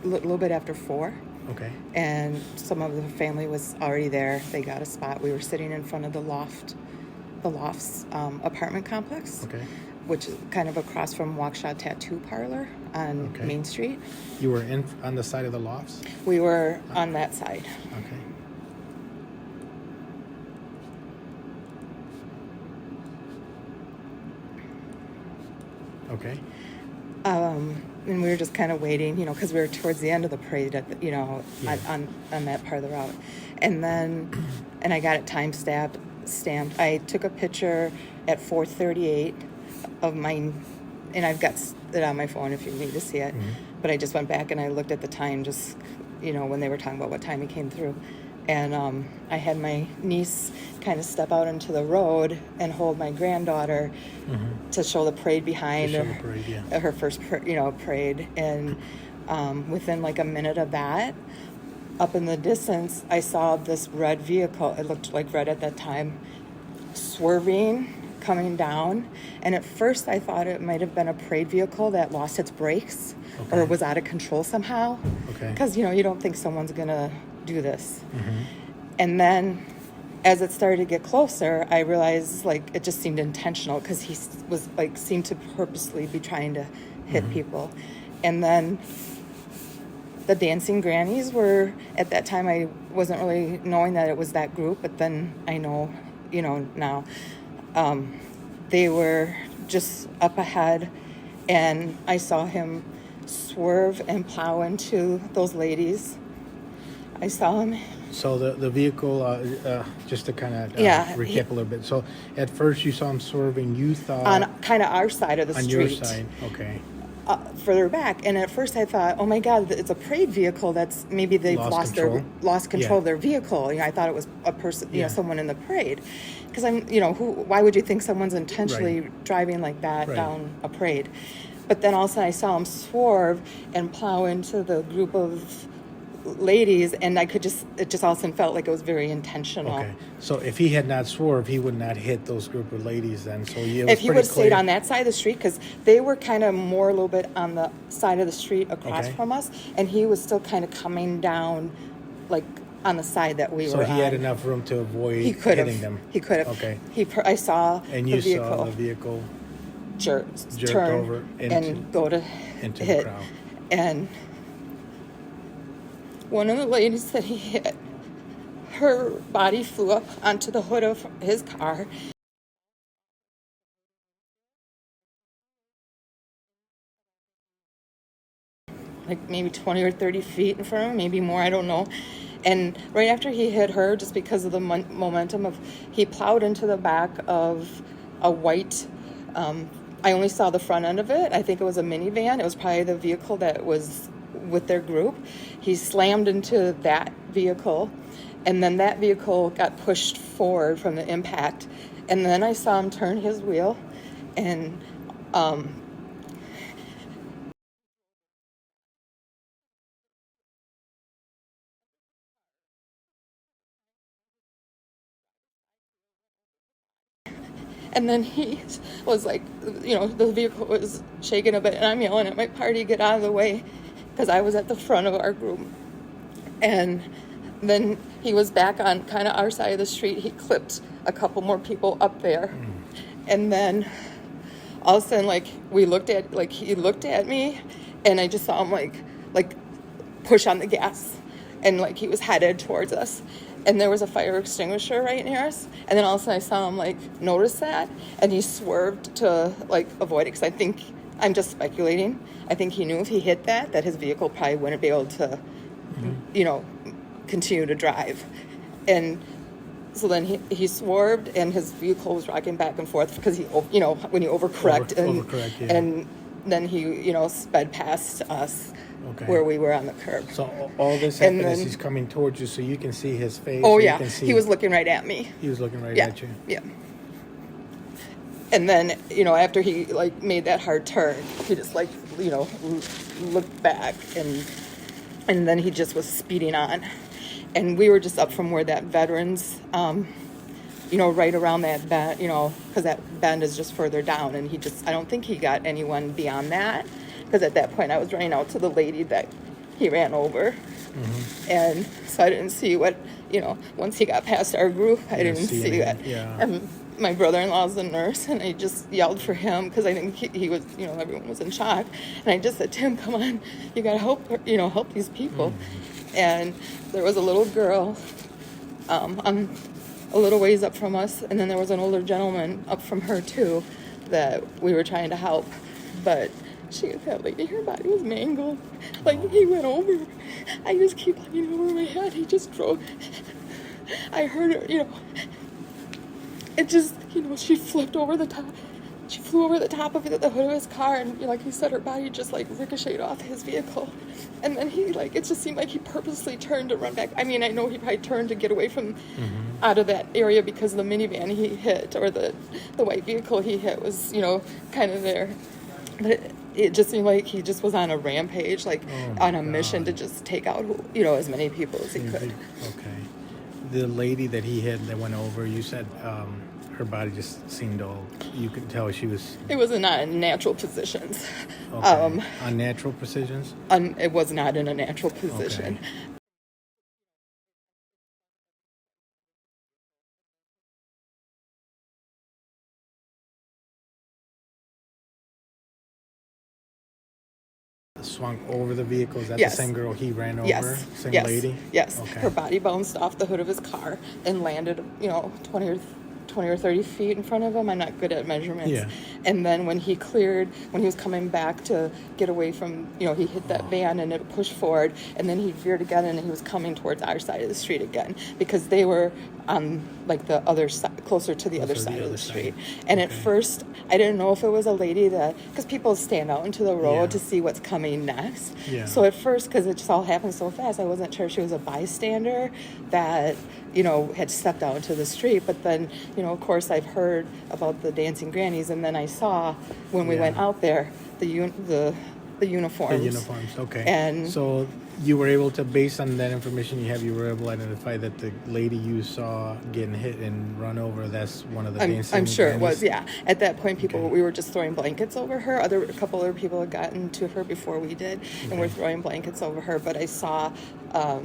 a little bit after 4. Okay. And some of the family was already there. They got a spot. We were sitting in front of the Loft's apartment complex, Okay. which is kind of across from Waukesha Tattoo Parlor on Okay. Main Street. You were on the side of the lofts? We were on that side. Okay. Okay. And we were just kind of waiting, because we were towards the end of the parade, Yeah. on that part of the route. And then, and I got it stamped. I took a picture at 4:38 of mine, and I've got it on my phone if you need to see it. Mhm. But I just went back and I looked at the time, just, when they were talking about what time he came through. And I had my niece kind of step out into the road and hold my granddaughter to show the parade behind To show her, the parade, yeah. her first, parade. And within like a minute of that, up in the distance, I saw this red vehicle. It looked like red at that time, swerving, coming down. And at first, I thought it might have been a parade vehicle that lost its brakes or Okay. was out of control somehow. Okay. Because, you don't think someone's going to do this. Mm-hmm. And then as it started to get closer, I realized it just seemed intentional because he was seemed to purposely be trying to hit people. And then the dancing grannies were, at that time I wasn't really knowing that it was that group, but then I know, now. They were just up ahead, and I saw him swerve and plow into those ladies. I saw him. So the vehicle, just to kind of Yeah, recap a little bit. So at first you saw him swerving. You thought On kind of our side of the on street. your side. Okay. Further back, and at first I thought, oh my God, it's a parade vehicle. That's maybe they've Lost control. lost control Yeah. of their vehicle. I thought it was a person, Yeah. someone in the parade, because why would you think someone's intentionally Right. driving like that Right. down a parade? But then all of a sudden I saw him swerve and plow into the group of ladies, and it just all of a sudden felt like it was very intentional. Okay. So if he had not swerved, he would not hit those group of ladies then. So it was If he would pretty have stayed clear. on that side of the street, because they were kind of more a little bit on the side of the street across Okay. from us, and he was still kind of coming down, on the side that we So were he on. had enough room to avoid He could hitting have. them. He could have. Okay. I saw And the you vehicle saw the vehicle jerked jerked over and go to into the hit, crowd. and one of the ladies that he hit, her body flew up onto the hood of his car. Maybe 20 or 30 feet in front of him, maybe more, I don't know. And right after he hit her, just because of the momentum he plowed into the back of a white, I only saw the front end of it. I think it was a minivan. It was probably the vehicle that was with their group. He slammed into that vehicle And then that vehicle got pushed forward from the impact. And then I saw him turn his wheel, and and then he was like, the vehicle was shaking a bit, and I'm yelling at my party, get out of the way, because I was at the front of our group. And then he was back on kind of our side of the street. He clipped a couple more people up there. And then all of a sudden, he looked at me, and I just saw him like push on the gas, and he was headed towards us. And there was a fire extinguisher right near us. And then all of a sudden I saw him notice that, and he swerved to avoid it, because I think, I'm just speculating, I think he knew if he hit that his vehicle probably wouldn't be able to, continue to drive. And so then he swerved, and his vehicle was rocking back and forth because when you overcorrect, and then he, sped past us. Okay. Where we were on the curb. So all this happened as he's coming towards you, so you can see his face. Oh, yeah. He was looking right at me. He was looking right at you. Yeah. And then, after he, made that hard turn, he just, looked back, and then he just was speeding on. And we were just up from where that veterans, right around that bend, because that bend is just further down. And I don't think he got anyone beyond that. Because at that point, I was running out to the lady that he ran over. Mm-hmm. And so I didn't see what, once he got past our group, I didn't see that. Yeah. And my brother-in-law's a nurse, and I just yelled for him because I think he was, everyone was in shock. And I just said, Tim, come on, you got to help these people. Mm-hmm. And there was a little girl a little ways up from us, and then there was an older gentleman up from her, too, that we were trying to help. But that lady, her body was mangled. He went over. I just keep looking over my head. He just drove. I heard her, it just, she flipped over the top. She flew over the top of the hood of his car, and like you said, her body just ricocheted off his vehicle. And then he it just seemed like he purposely turned to run back. I mean, I know he probably turned to get away from out of that area because the minivan he hit, or the white vehicle he hit, was, kind of there. But it just seemed like he just was on a rampage, on a mission to just take out, as many people as he could. Okay. The lady that he hit that went over, you said her body just seemed old. You could tell she was... It was not in natural positions. Okay. Unnatural positions? It was not in a natural position. Okay. Swung over the vehicle. Is that the same girl he ran over? Yes. Same lady? Yes. Okay. Her body bounced off the hood of his car and landed, 20 or 30 feet in front of him. I'm not good at measurements. Yeah. And then when he was coming back to get away from, he hit that van and it pushed forward, and then he veered again and he was coming towards our side of the street again, because they were on the other side, closer to the other side of the street. And at first, I didn't know if it was a lady because people stand out into the road to see what's coming next. Yeah. So at first, because it just all happened so fast, I wasn't sure if she was a bystander that, had stepped out into the street. But then, of course, I've heard about the dancing grannies, and then I saw when we went out there the uniforms. The uniforms, okay. And so you were able to, based on that information you have, you were able to identify that the lady you saw getting hit and run over, that's one of the dancing I'm sure grannies? It was, yeah. At that point, we were just throwing blankets over her. A couple other people had gotten to her before we did, and we're throwing blankets over her. But I saw, I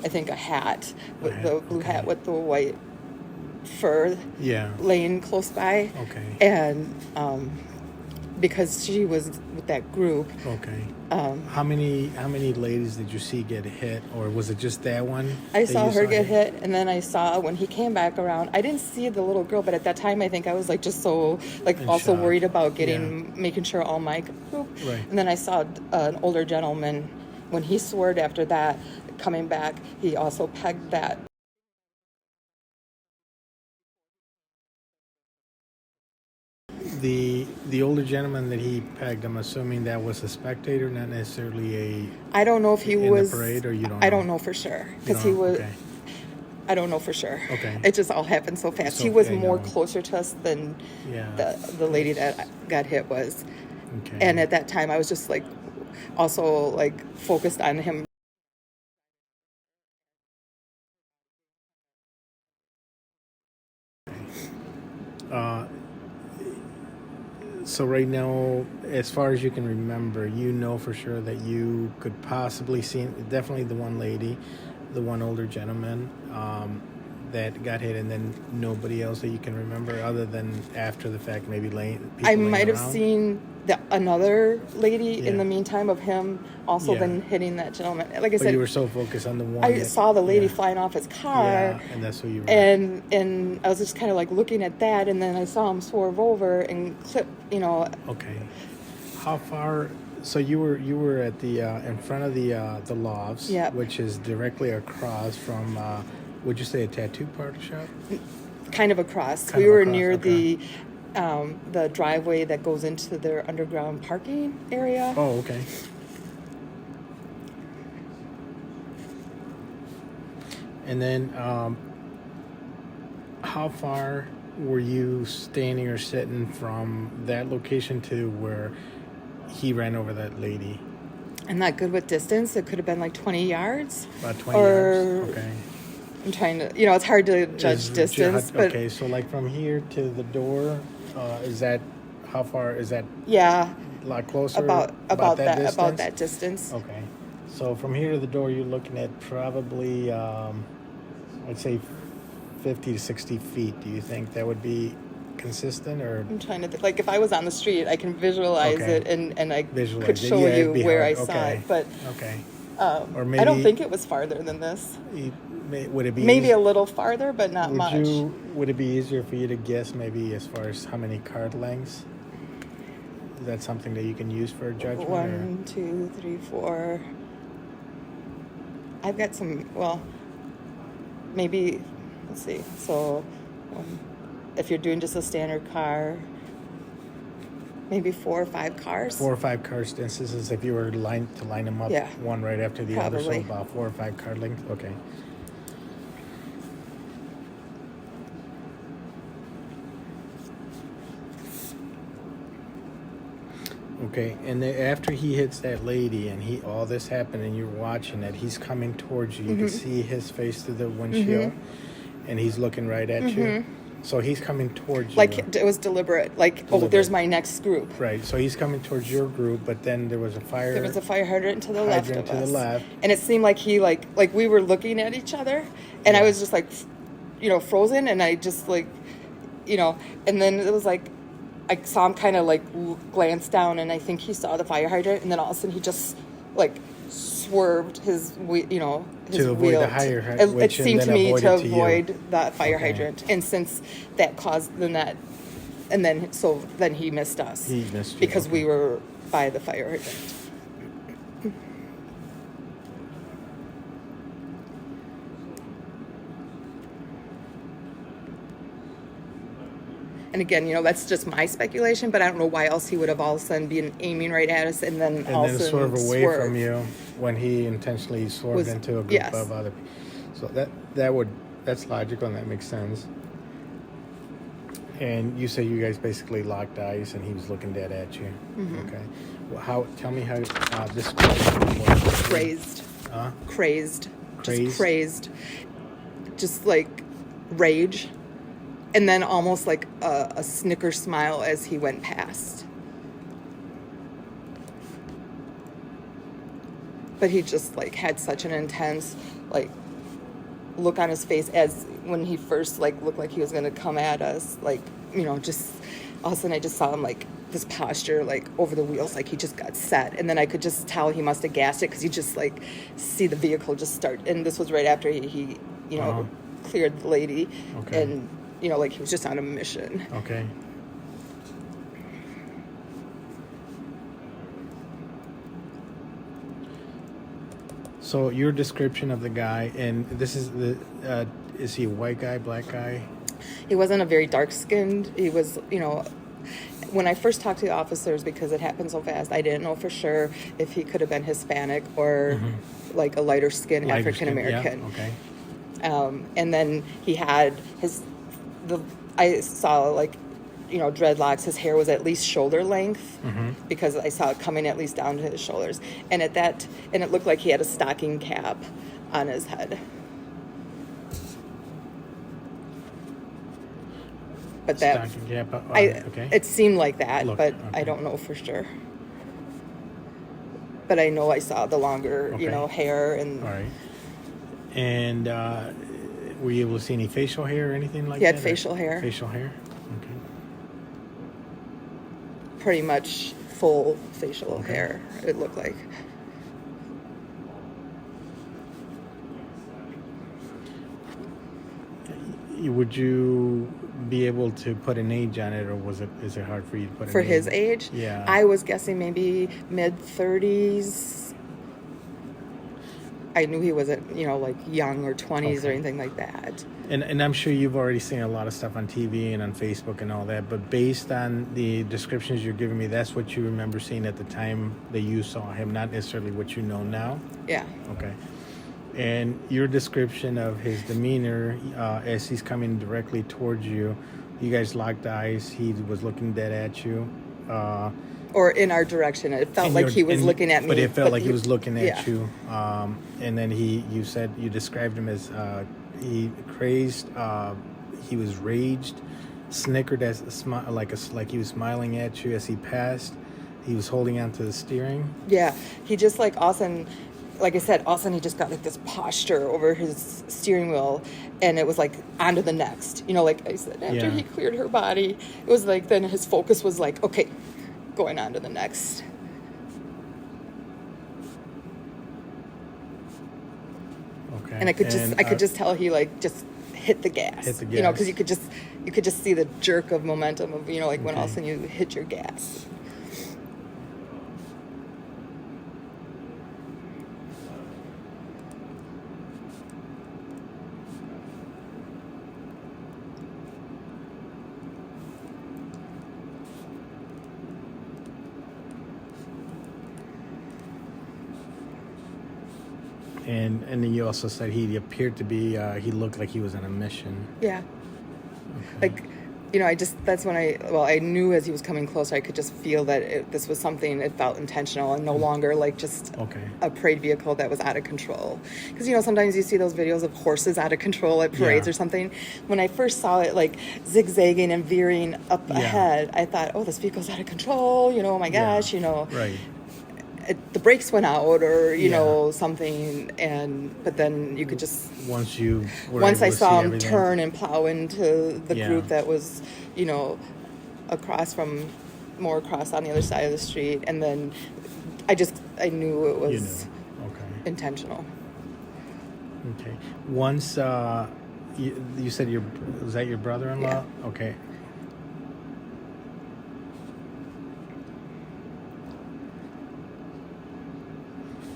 think, a hat, with the blue hat with the white fur laying close by. Okay. And because she was with that group. Okay. How many ladies did you see get hit, or was it just that one? I saw her get hit, and then I saw when he came back around. I didn't see the little girl, but at that time I think I was just so also worried about making sure all my group. Right. And then I saw an older gentleman when he swerved after that coming back. He also pegged that. The older gentleman that he pegged, I'm assuming that was a spectator, not necessarily I don't know if he was in the parade, or you don't know? I don't know for sure, because he was. Okay. I don't know for sure. Okay. It just all happened so fast. So, He was I more know. closer to us than Yeah. the lady that got hit was. Okay. And at that time, I was just like, also like focused on him. Uh, so right now, as far as you can remember, you know for sure that you could possibly see definitely the one lady, the one older gentleman that got hit, and then nobody else that you can remember other than after the fact, maybe I might have around? seen another lady in Yeah. the meantime of him also Yeah. then hitting that gentleman. Like I But said, you were so focused on the one. I that- saw the lady yeah. flying off his car. Yeah, and that's who you were. And I was just kind of like looking at that, and then I saw him swerve over and clip, Okay. How far? So you were at the in front of the lofts, Yep. which is directly across from. Would you say a tattoo parlor shop? kind of across. Kind We of were across, near okay. the driveway that goes into their underground parking area. Oh, okay. And then, how far were you standing or sitting from that location to where he ran over that lady? I'm not good with distance. It could have been like 20 yards. About 20 Or- yards. Okay. I'm trying to, it's hard to judge Is- distance, but okay, so like from here to the door, is that how far? Is that yeah, a lot closer? about that distance? about that distance. Okay, so from here to the door, you're looking at probably, I'd say, 50 to 60 feet. Do you think that would be consistent, or I'm trying to like if I was on the street, I can visualize Okay. it and I visualize could it? show Yeah, it'd you be where hard. I saw Okay. it, but okay? Or I don't maybe- think it was farther than this. Would it be Maybe easy- a little farther, but not much. Would it be easier for you to guess maybe as far as how many card lengths? Is that something that you can use for a judgment? or? 1, 2, 3, 4. I've got some. Well, maybe. Let's see. So, if you're doing just a standard car, maybe 4 or 5 cars. 4 or 5 car instances if you were to line them up, Yeah. one right after the other, so Probably. about 4 or 5 card lengths. Okay. Okay, and then after he hits that lady and all this happened and you're watching it, he's coming towards you. You can see his face through the windshield, and he's looking right at you. So he's coming towards you. Like it was deliberate. Like, oh, there's my next group. Right, so he's coming towards your group, but then there was a fire. There was a fire hydrant to the left Hydrant of to us. the left. And it seemed like he like we were looking at each other, and I was just like, frozen, and I just like, and then it was like, I saw him kind of like glance down, and I think he saw the fire hydrant, and then all of a sudden he just like swerved his his To avoid wheel. the fire hydrant, It which and seemed then to me to avoided to you. avoid that fire Okay. hydrant, and since that caused and then he missed us. He missed you, because okay. we were by the fire hydrant. And again, that's just my speculation, but I don't know why else he would have all of a sudden been aiming right at us and then all of a And then sudden swerve away from you when he intentionally swerved into a group yes. of other people. So that's logical and that makes sense. And you say you guys basically locked eyes and he was looking dead at you. Mm-hmm. Okay. Well, tell me how this was. Crazed. Crazed? Just crazed. Just like rage. And then almost like a snicker smile as he went past. But he just like had such an intense like look on his face as when he first like looked like he was gonna come at us. Like, just all of a sudden I just saw him like this posture like over the wheels, like he just got set. And then I could just tell he must have gassed it because you just like see the vehicle just start. And this was right after he cleared the lady. Okay. And like he was just on a mission. Okay. So your description of the guy, and this is is he a white guy, black guy? He wasn't a very dark-skinned. He was, when I first talked to the officers, because it happened so fast, I didn't know for sure if he could have been Hispanic or like a lighter-skinned Lighter African skin, American. Yeah, okay. And then he had I saw like, dreadlocks. His hair was at least shoulder length because I saw it coming at least down to his shoulders. And it looked like he had a stocking cap on his head. But Stocking cap. Okay. it seemed like that, but Okay. I don't know for sure. But I know I saw the longer, Okay. hair and All right. And were you able to see any facial hair or anything like He that? had facial hair. Facial hair. Okay. pretty much full facial Okay. hair, it looked like. Would you be able to put an age on it, or is it hard for you to put For an his age, Yeah. I was guessing maybe mid-30s. I knew he wasn't, like young or 20s or Okay. anything like that. And I'm sure you've already seen a lot of stuff on TV and on Facebook and all that, but based on the descriptions you're giving me, that's what you remember seeing at the time that you saw him, not necessarily what you know now? Yeah. Okay. And your description of his demeanor as he's coming directly towards you, you guys locked eyes, he was looking dead at you. Or in our direction. It felt like he was looking at me. But it felt like he was looking at yeah. you. And then you described him as he crazed, he was raged, snickered like he was smiling at you as he passed. He was holding onto the steering. Yeah. He just like all of a sudden, like I said, all of a sudden he just got like this posture over his steering wheel, and it was like on to the next. Like I said, after he cleared her body, it was like then his focus was like, okay, going on to the next. Okay. And I could just tell he like just hit the gas. Hit the gas. Because you could just see the jerk of momentum of like when all of a Okay. sudden you hit your gas. And then you also said he appeared to be, he looked like he was on a mission. Yeah. Okay. Like, that's when I knew as he was coming closer, I could just feel that this was something, it felt intentional and no longer like just Okay. a parade vehicle that was out of control. Because, sometimes you see those videos of horses out of control at parades Yeah. or something. When I first saw it like zigzagging and veering up Yeah. ahead, I thought, oh, this vehicle's out of control, oh my gosh, Right. the brakes went out or, Yeah. something. But then you could just... Once you were Once able I to saw see him everything. turn and plow into the Yeah. group that was, more across on the other side of the street, and then I knew it was You knew. Okay. intentional. Okay. Once you said was that your brother-in-law? Yeah. Okay.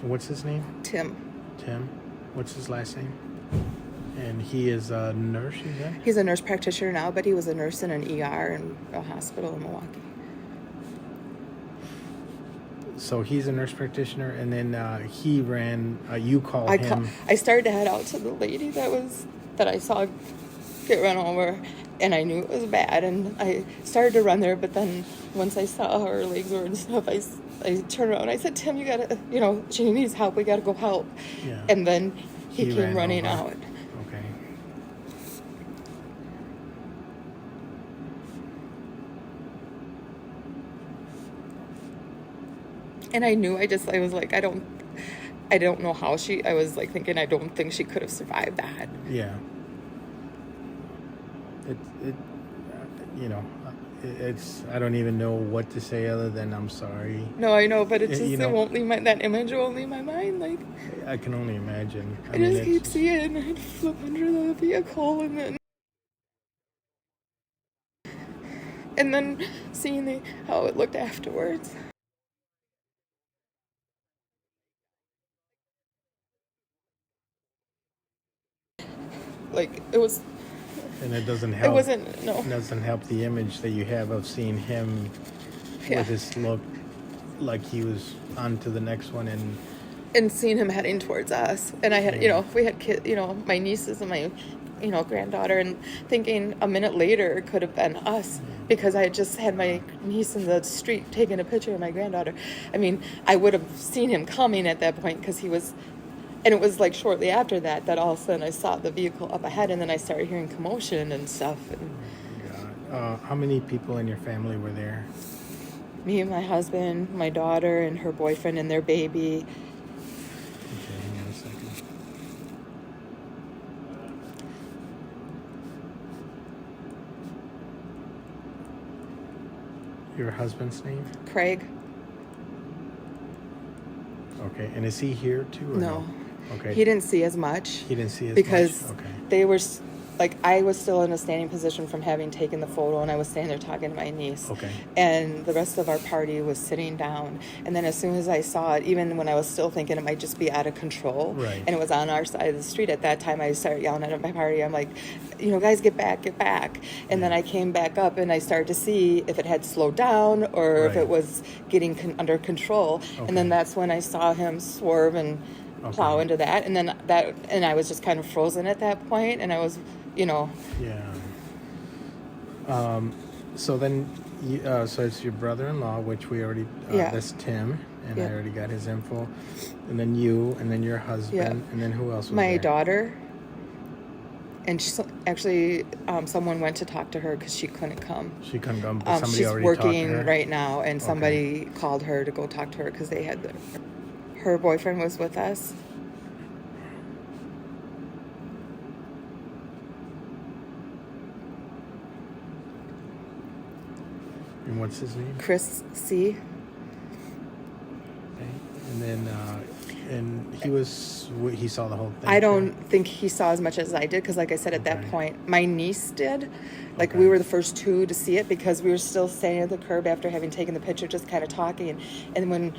What's his name? Tim, Tim. What's his last name? And he is a nurse, you said? he's a nurse practitioner now, but he was a nurse in an ER in a hospital in Milwaukee. So he's a nurse practitioner, and then he ran. You called him. I started to head out to the lady that I saw get run over, and I knew it was bad, and I started to run there, but then once I saw her legs were and stuff, I turned around and I said, Tim, you gotta, she needs help, we gotta go help. Yeah. And then he He came ran running over. out. Okay. And I knew, I was like, I don't know how I was like thinking, I don't think she could have survived that. Yeah. It's I don't even know what to say other than I'm sorry. No, I know, but You it know- won't leave that image won't leave my mind. Like, I can only imagine. I just keep seeing it flip under the vehicle, and then seeing how it looked afterwards. Like, it was, And it doesn't help. it wasn't, no. It doesn't help the image that you have of seeing him Yeah. with his look like he was on to the next one, and and seeing him heading towards us. And I had, we had kids, my nieces and my, granddaughter, and thinking a minute later it could have been us because I had just had my niece in the street taking a picture of my granddaughter. I mean, I would have seen him coming at that point because he was, and it was like shortly after that all of a sudden I saw the vehicle up ahead, and then I started hearing commotion and stuff. And How many people in your family were there? me and my husband, my daughter and her boyfriend and their baby. Okay, hang on a second. Your husband's name? Craig. Okay, and is he here too? Or No. Okay. He didn't see as much. He didn't see as because much? Okay. they were like, I was still in a standing position from having taken the photo, and I was standing there talking to my niece. Okay. And the rest of our party was sitting down. And then as soon as I saw it, even when I was still thinking it might just be out of control, Right. and it was on our side of the street at that time, I started yelling at my party. I'm like, guys, get back, get back. And then I came back up, and I started to see if it had slowed down or if Right. it was getting under control. Okay. And then that's when I saw him swerve and plow into that. And then I was just kind of frozen at that point, and I was, Yeah. So then, so it's your brother-in-law, which we already, Yeah. that's Tim, and I Yeah. already got his info. And then you, and then your husband, Yeah. and then who else was my there? daughter, and actually someone went to talk to her because she couldn't come. She couldn't come, but somebody She's already working talked to her? right now, and somebody called her to go talk to her because her boyfriend was with us. And what's his name? Chris C. Okay. And then, and he saw the whole thing? I too? don't think he saw as much as I did because, like I said, at that Okay. point, my niece did. Like, Okay. we were the first two to see it because we were still standing at the curb after having taken the picture, just kind of talking. And when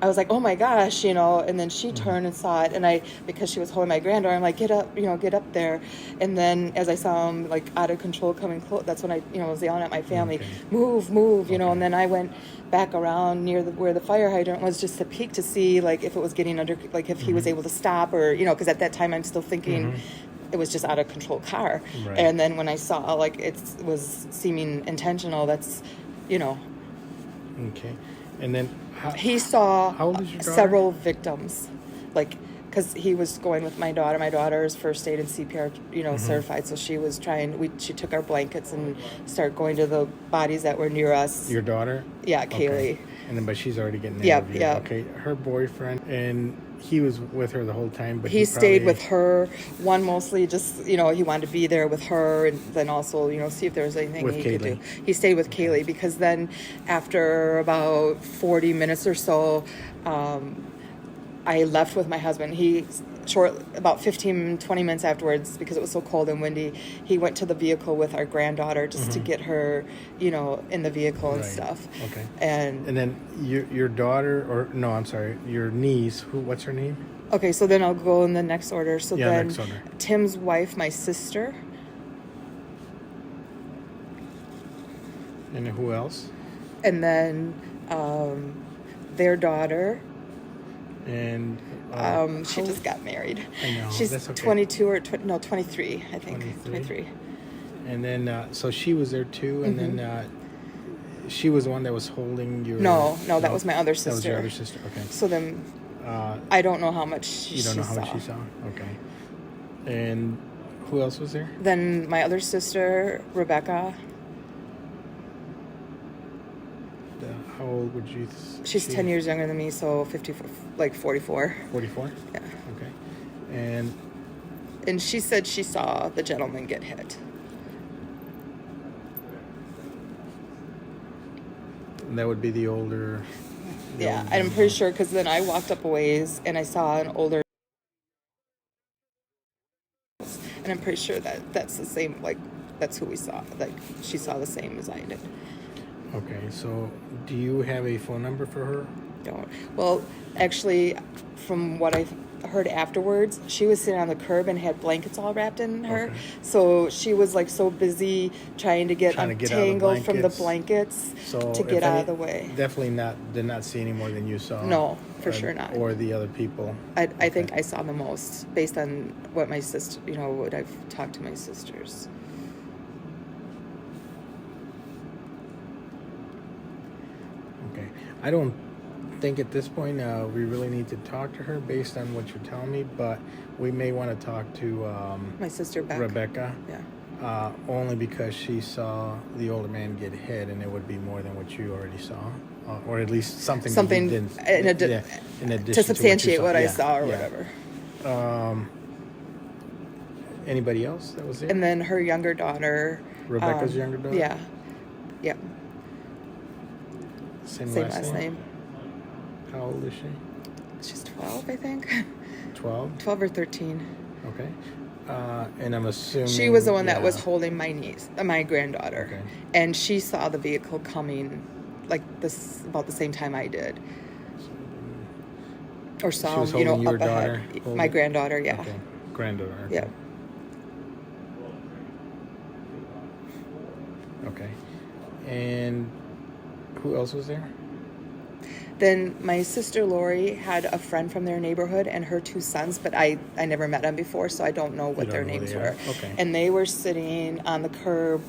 I was like, oh my gosh, and then she turned and saw it, and because she was holding my granddaughter, I'm like, get up, get up there. And then as I saw him like out of control coming close, that's when I, was yelling at my family, Okay. move, and then I went back around near where the fire hydrant was just to peek to see like if it was getting under, like if he was able to stop or, because at that time I'm still thinking it was just out of control car. Right. And then when I saw like it was seeming intentional, that's, Okay. And then, he saw How old is your daughter? several victims, like, because he was going with my daughter. My daughter is first aid and CPR, certified, so she was she took our blankets and started going to the bodies that were near us. your daughter? Yeah, Kaylee. Okay. And then, but she's already getting Yep, interviewed. yep. Okay. Her boyfriend, and he was with her the whole time, but He stayed probably- with her, one mostly just, he wanted to be there with her, and then also, see if there was anything With he could Kaylee. do. He stayed with Kaylee because then after about 40 minutes or so, I left with my husband. About 15, 20 minutes afterwards, because it was so cold and windy, he went to the vehicle with our granddaughter just to get her, in the vehicle and Right. stuff. Okay. And And then your daughter, or no, I'm sorry, your niece. What's her name? okay, so then I'll go in the next order. So Yeah, then next order. Tim's wife, my sister, And who else? and then their daughter. And She how- just got married. I know, She's that's okay. 22 or 23, I think. 23. And then, so she was there too, and then she was the one that was holding your. No, that was my other That was your sister. other sister. Okay. So then Uh, I don't know how much she you don't know how saw. much she saw. Okay. And who else was there? Then my other sister, Rebecca, How old would you? she's 10 years younger than me, so 54, like 44. 44. Yeah. Okay. And And she said she saw the gentleman get hit. that would be the older. Yeah, older and I'm gentleman. pretty sure because then I walked up a ways and I saw an older. And I'm pretty sure that's the same, like, that's who we saw. Like, she saw the same as I did. Okay, so do you have a phone number for her? Don't. Well, actually, from what I heard afterwards, she was sitting on the curb and had blankets all wrapped in her. Okay. So she was like so busy trying to get Trying to get out of the untangled from the blankets. blankets So to if get out any- of the way. Definitely did not see any more than you saw. No, for sure not. Or the other people. I think I saw the most based on what my sister, what I've talked to my sisters. Okay. I don't think at this point we really need to talk to her based on what you're telling me, but we may want to talk to My sister Beck. Rebecca. Yeah. Only because she saw the older man get hit, and it would be more than what you already saw, or at least something that you didn't, in addition to substantiate to what I Yeah, saw or yeah. whatever. Anybody else that was there? And then her younger daughter. Rebecca's younger daughter? Yeah. Yep. Same Same last last name. How old is she? She's 12, I think. 12? 12 or 13. Okay. And I'm assuming... She was the one that yeah. was holding my niece, my granddaughter. Okay. And she saw the vehicle coming like this about the same time I did. Or She saw was him, holding your up daughter? ahead. Holding- My granddaughter, yeah. Okay. Granddaughter. Okay. Yeah. Okay. And who else was there? Then my sister Lori had a friend from their neighborhood and her 2 sons, but I never met them before, so I don't know what You their don't know who names they were. are. Okay. And they were sitting on the curb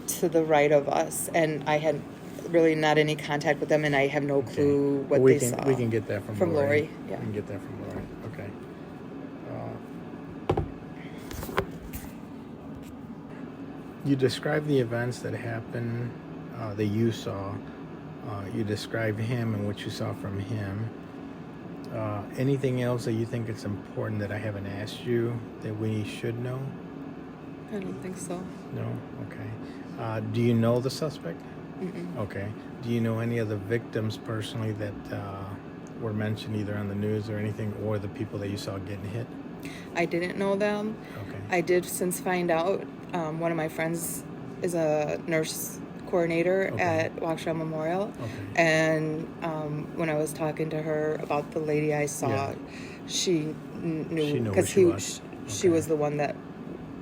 to the right of us, and I had really not any contact with them, and I have no clue what we they can, saw. We can get that from Lori. Yeah. We can get that from Lori. Okay. You described the events that happened that you saw. You described him and what you saw from him. Anything else that you think it's important that I haven't asked you that we should know? I don't think so. No? Okay. Do you know the suspect? Mm-mm. Okay. Do you know any of the victims personally that were mentioned either on the news or anything, or the people that you saw getting hit? I didn't know them. Okay. I did since find out. One of my friends is a nurse coordinator Okay. at Waukesha Memorial. Okay. And when I was talking to her about the lady I saw, Yeah. she She knew knew because who she was. she Okay. was the one that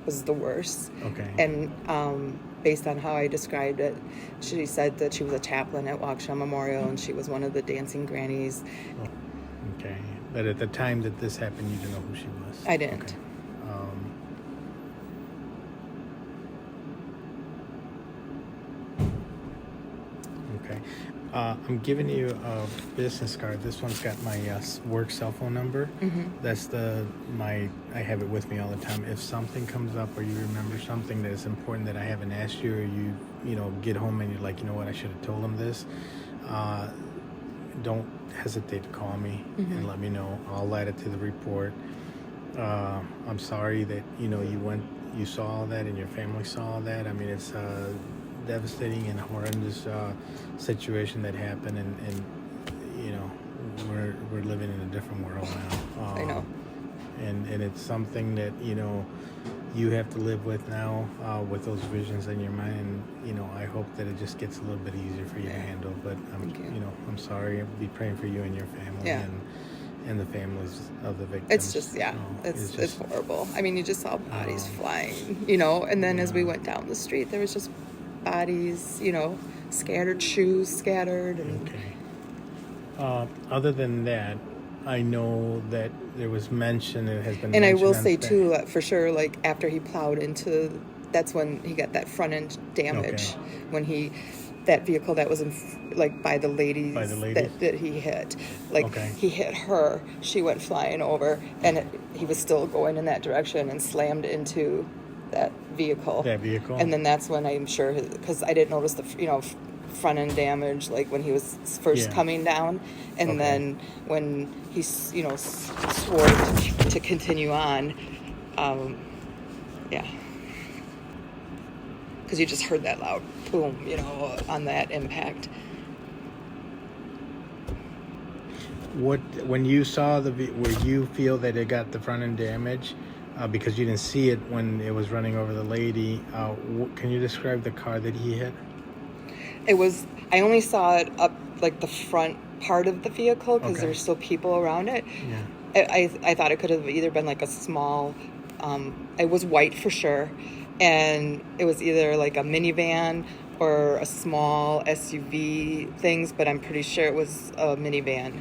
was the worst. Okay. And based on how I described it, she said that she was a chaplain at Waukesha Memorial and she was one of the dancing grannies. Okay. But at the time that this happened, you didn't know who she was? I didn't. Okay. Okay. I'm giving you a business card. This one's got my work cell phone number. Mm-hmm. That's I have it with me all the time. If something comes up or you remember something that is important that I haven't asked you, or you get home and you're like, you know what, I should have told him this. Don't hesitate to call me and let me know. I'll add it to the report. I'm sorry that you saw all that and your family saw all that. I mean, it's devastating and horrendous situation that happened, and we're living in a different world now. I know. And it's something that you have to live with now, with those visions in your mind. And I hope that it just gets a little bit easier for you to handle. But Thank you. I'm sorry. I'll be praying for you and your family. Yeah. And the families of the victims. It's just, So it's horrible. I mean, you just saw bodies flying, and then as we went down the street, there was just bodies, scattered, shoes scattered. And Okay. Other than that, I know that there was mention, it has been And I mentioned will on say, fa- too, for sure, like, after he plowed into, that's when he got that front end damage. Okay. When that vehicle that was by the ladies, By the ladies? that he hit. Like, Okay. he hit her, she went flying over, and he was still going in that direction and slammed into that vehicle. That vehicle? And then that's when I'm sure, because I didn't notice the, front end damage, like when he was first Yeah. coming down. And Okay. then when he, swore to continue on, yeah. Because you just heard that loud boom, on that impact. When you saw where you feel that it got the front end damage, because you didn't see it when it was running over the lady, can you describe the car that he hit? I only saw it up like the front part of the vehical because Okay. there's still people around it. Yeah. I thought it could have either been like a small, it was white for sure, and it was either like a minivan or a small SUV things, but I'm pretty sure it was a minivan.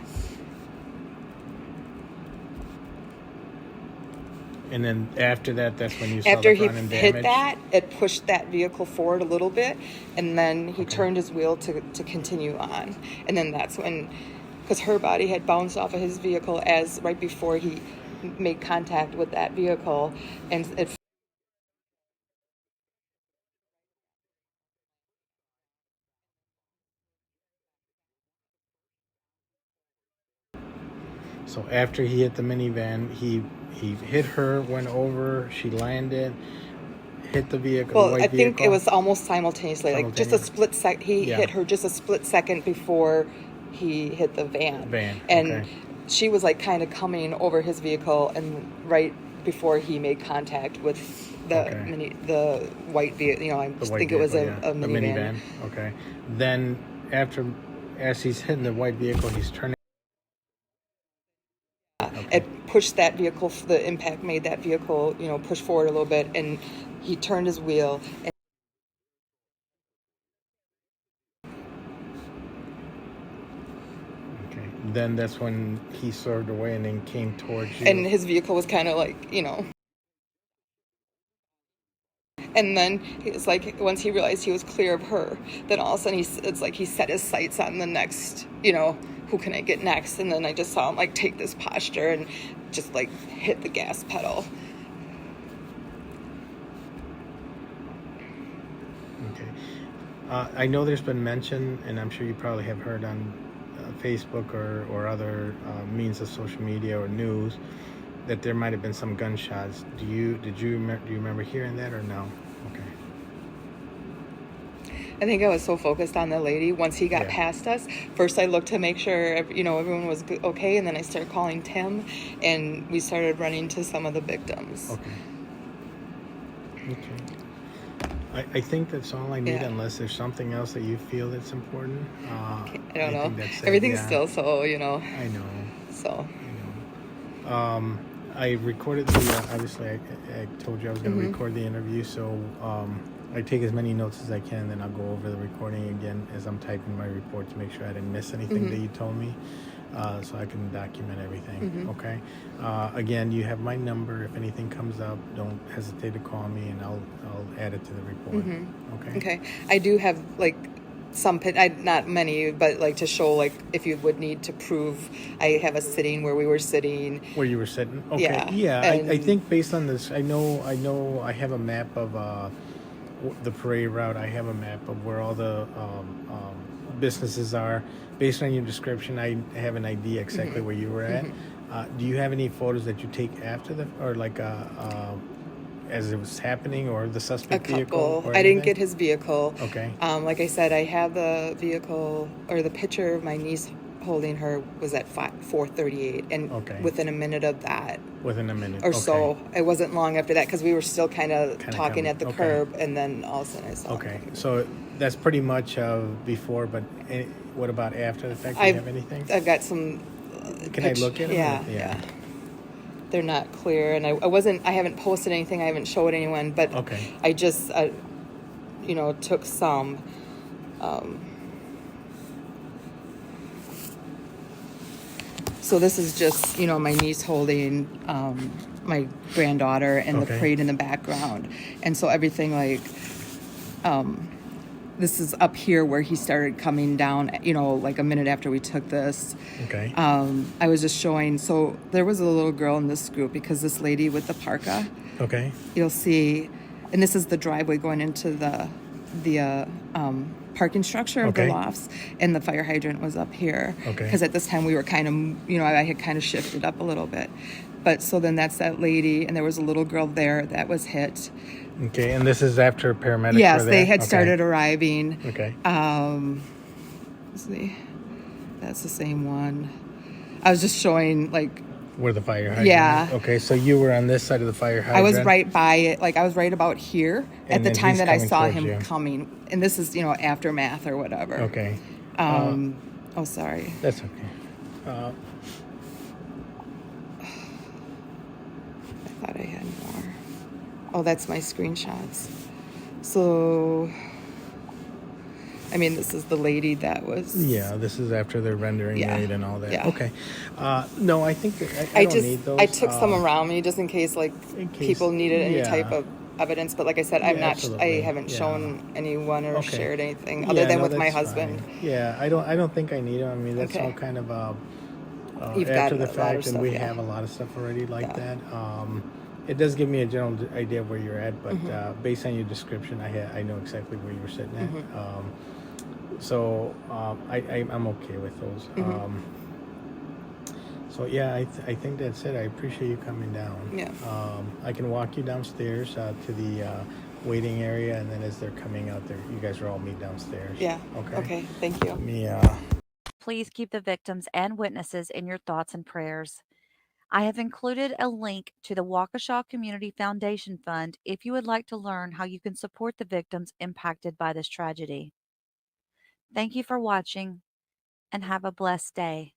And then after that, that's when you saw After the he front end hit damage? that, it pushed that vehicle forward a little bit, and then he turned his wheel to continue on. And then that's when, because her body had bounced off of his vehicle as right before he made contact with that vehicle, and it. So after he hit the minivan, he hit her, went over, she landed, hit the vehicle, the Well, white I think vehicle. it was almost simultaneously, like just a split sec. He Yeah. hit her just a split second before he hit the van. And okay. she was like kind of coming over his vehicle, and right before he made contact with the the white vehicle, you know, I just think it was a minivan. Okay. Then as he's hitting the white vehicle, he's turning. It pushed that vehicle. The impact made that vehicle, you know, push forward a little bit, and he turned his wheel. Okay. Then that's when he swerved away and then came towards you. And his vehicle was kind of like, you know. And then it's like once he realized he was clear of her, then all of a sudden it's like he set his sights on the next, you know, who can I get next? And then I just saw him like take this posture and just like hit the gas pedal. Okay. I know there's been mention, and I'm sure you probably have heard on Facebook or other means of social media or news, that there might have been some gunshots. Do you remember hearing that or no? Okay. I think I was so focused on the lady. Once he got past us, first I looked to make sure, you know, everyone was okay, and then I started calling Tim, and we started running to some of the victims. Okay. I think that's all I need, unless there's something else that you feel that's important. I don't know. That's Everything's still so, you know. I know. So. I know. I recorded the, obviously I told you I was going to record the interview, so I take as many notes as I can, then I'll go over the recording again as I'm typing my report to make sure I didn't miss anything that you told me, so I can document everything, okay? Again, you have my number. If anything comes up, don't hesitate to call me, and I'll add it to the report, okay? Okay. I do have, like, some not many, but like to show, like, if you would need to prove. I have a sitting where we were sitting. Where you were sitting? Okay. Yeah. I think based on this, I know I have a map of the parade route. I have a map of where all the businesses are. Based on your description, I have an idea exactly where you were at. Do you have any photos that you take after or like as it was happening, or the suspect vehicle? I didn't get his vehicle. Okay. Like I said, I have the vehicle, or the picture of my niece holding her was at 4:38, and within a minute of that. Within a minute. Or so. It wasn't long after that, because we were still kind of talking at the curb, and then all of a sudden I saw him. So that's pretty much before, but what about after the fact? Do you have anything? I've got some. Can I look at them? Yeah. They're not clear, and I haven't posted anything. I haven't showed anyone, but I just, you know, took some. So this is just, you know, my niece holding my granddaughter, and the parade in the background, and so everything like. This is up here where he started coming down, you know, like a minute after we took this. Okay. I was just showing. So there was a little girl in this group, because this lady with the parka. Okay. You'll see, and this is the driveway going into the parking structure of the lofts, and the fire hydrant was up here. Okay. Because at this time we were kind of, you know, I had kind of shifted up a little bit. But so then that's that lady, and there was a little girl there that was hit. Okay, and this is after paramedics Yes, were there? they had started arriving. Okay. Let's see. That's the same one. I was just showing, like... Where the fire hydrant is? Okay, so you were on this side of the fire hydrant? I was right by it. Like, I was right about here at the time that I saw him coming. And this is, you know, aftermath or whatever. Okay. Oh, sorry. That's okay. Oh, that's my screenshots. So, I mean, this is the lady that was. Yeah, this is after the rendering Yeah. made and all that. Yeah. Okay. No, I think that I don't need those. I took some around me just in case people needed any type yeah. of evidence. But like I said, Yeah, I absolutely. haven't Yeah. shown anyone or Okay. shared anything Yeah, other than no, with my that's husband. fine. Yeah, I don't think I need them. I mean, that's Okay. all kind of You've got after a the lot of fact, and stuff, we yeah. have a lot of stuff already like Yeah. that. It does give me a general idea of where you're at, but Mm-hmm. based on your description, I know exactly where you were sitting at. Mm-hmm. I'm okay with those. Mm-hmm. So yeah, I think that's it. I appreciate you coming down. Yeah. I can walk you downstairs to the waiting area, and then as they're coming out there, you guys are all meet downstairs. Yeah. Okay. Okay. Thank you. Let me. Please keep the victims and witnesses in your thoughts and prayers. I have included a link to the Waukesha Community Foundation Fund if you would like to learn how you can support the victims impacted by this tragedy. Thank you for watching and have a blessed day.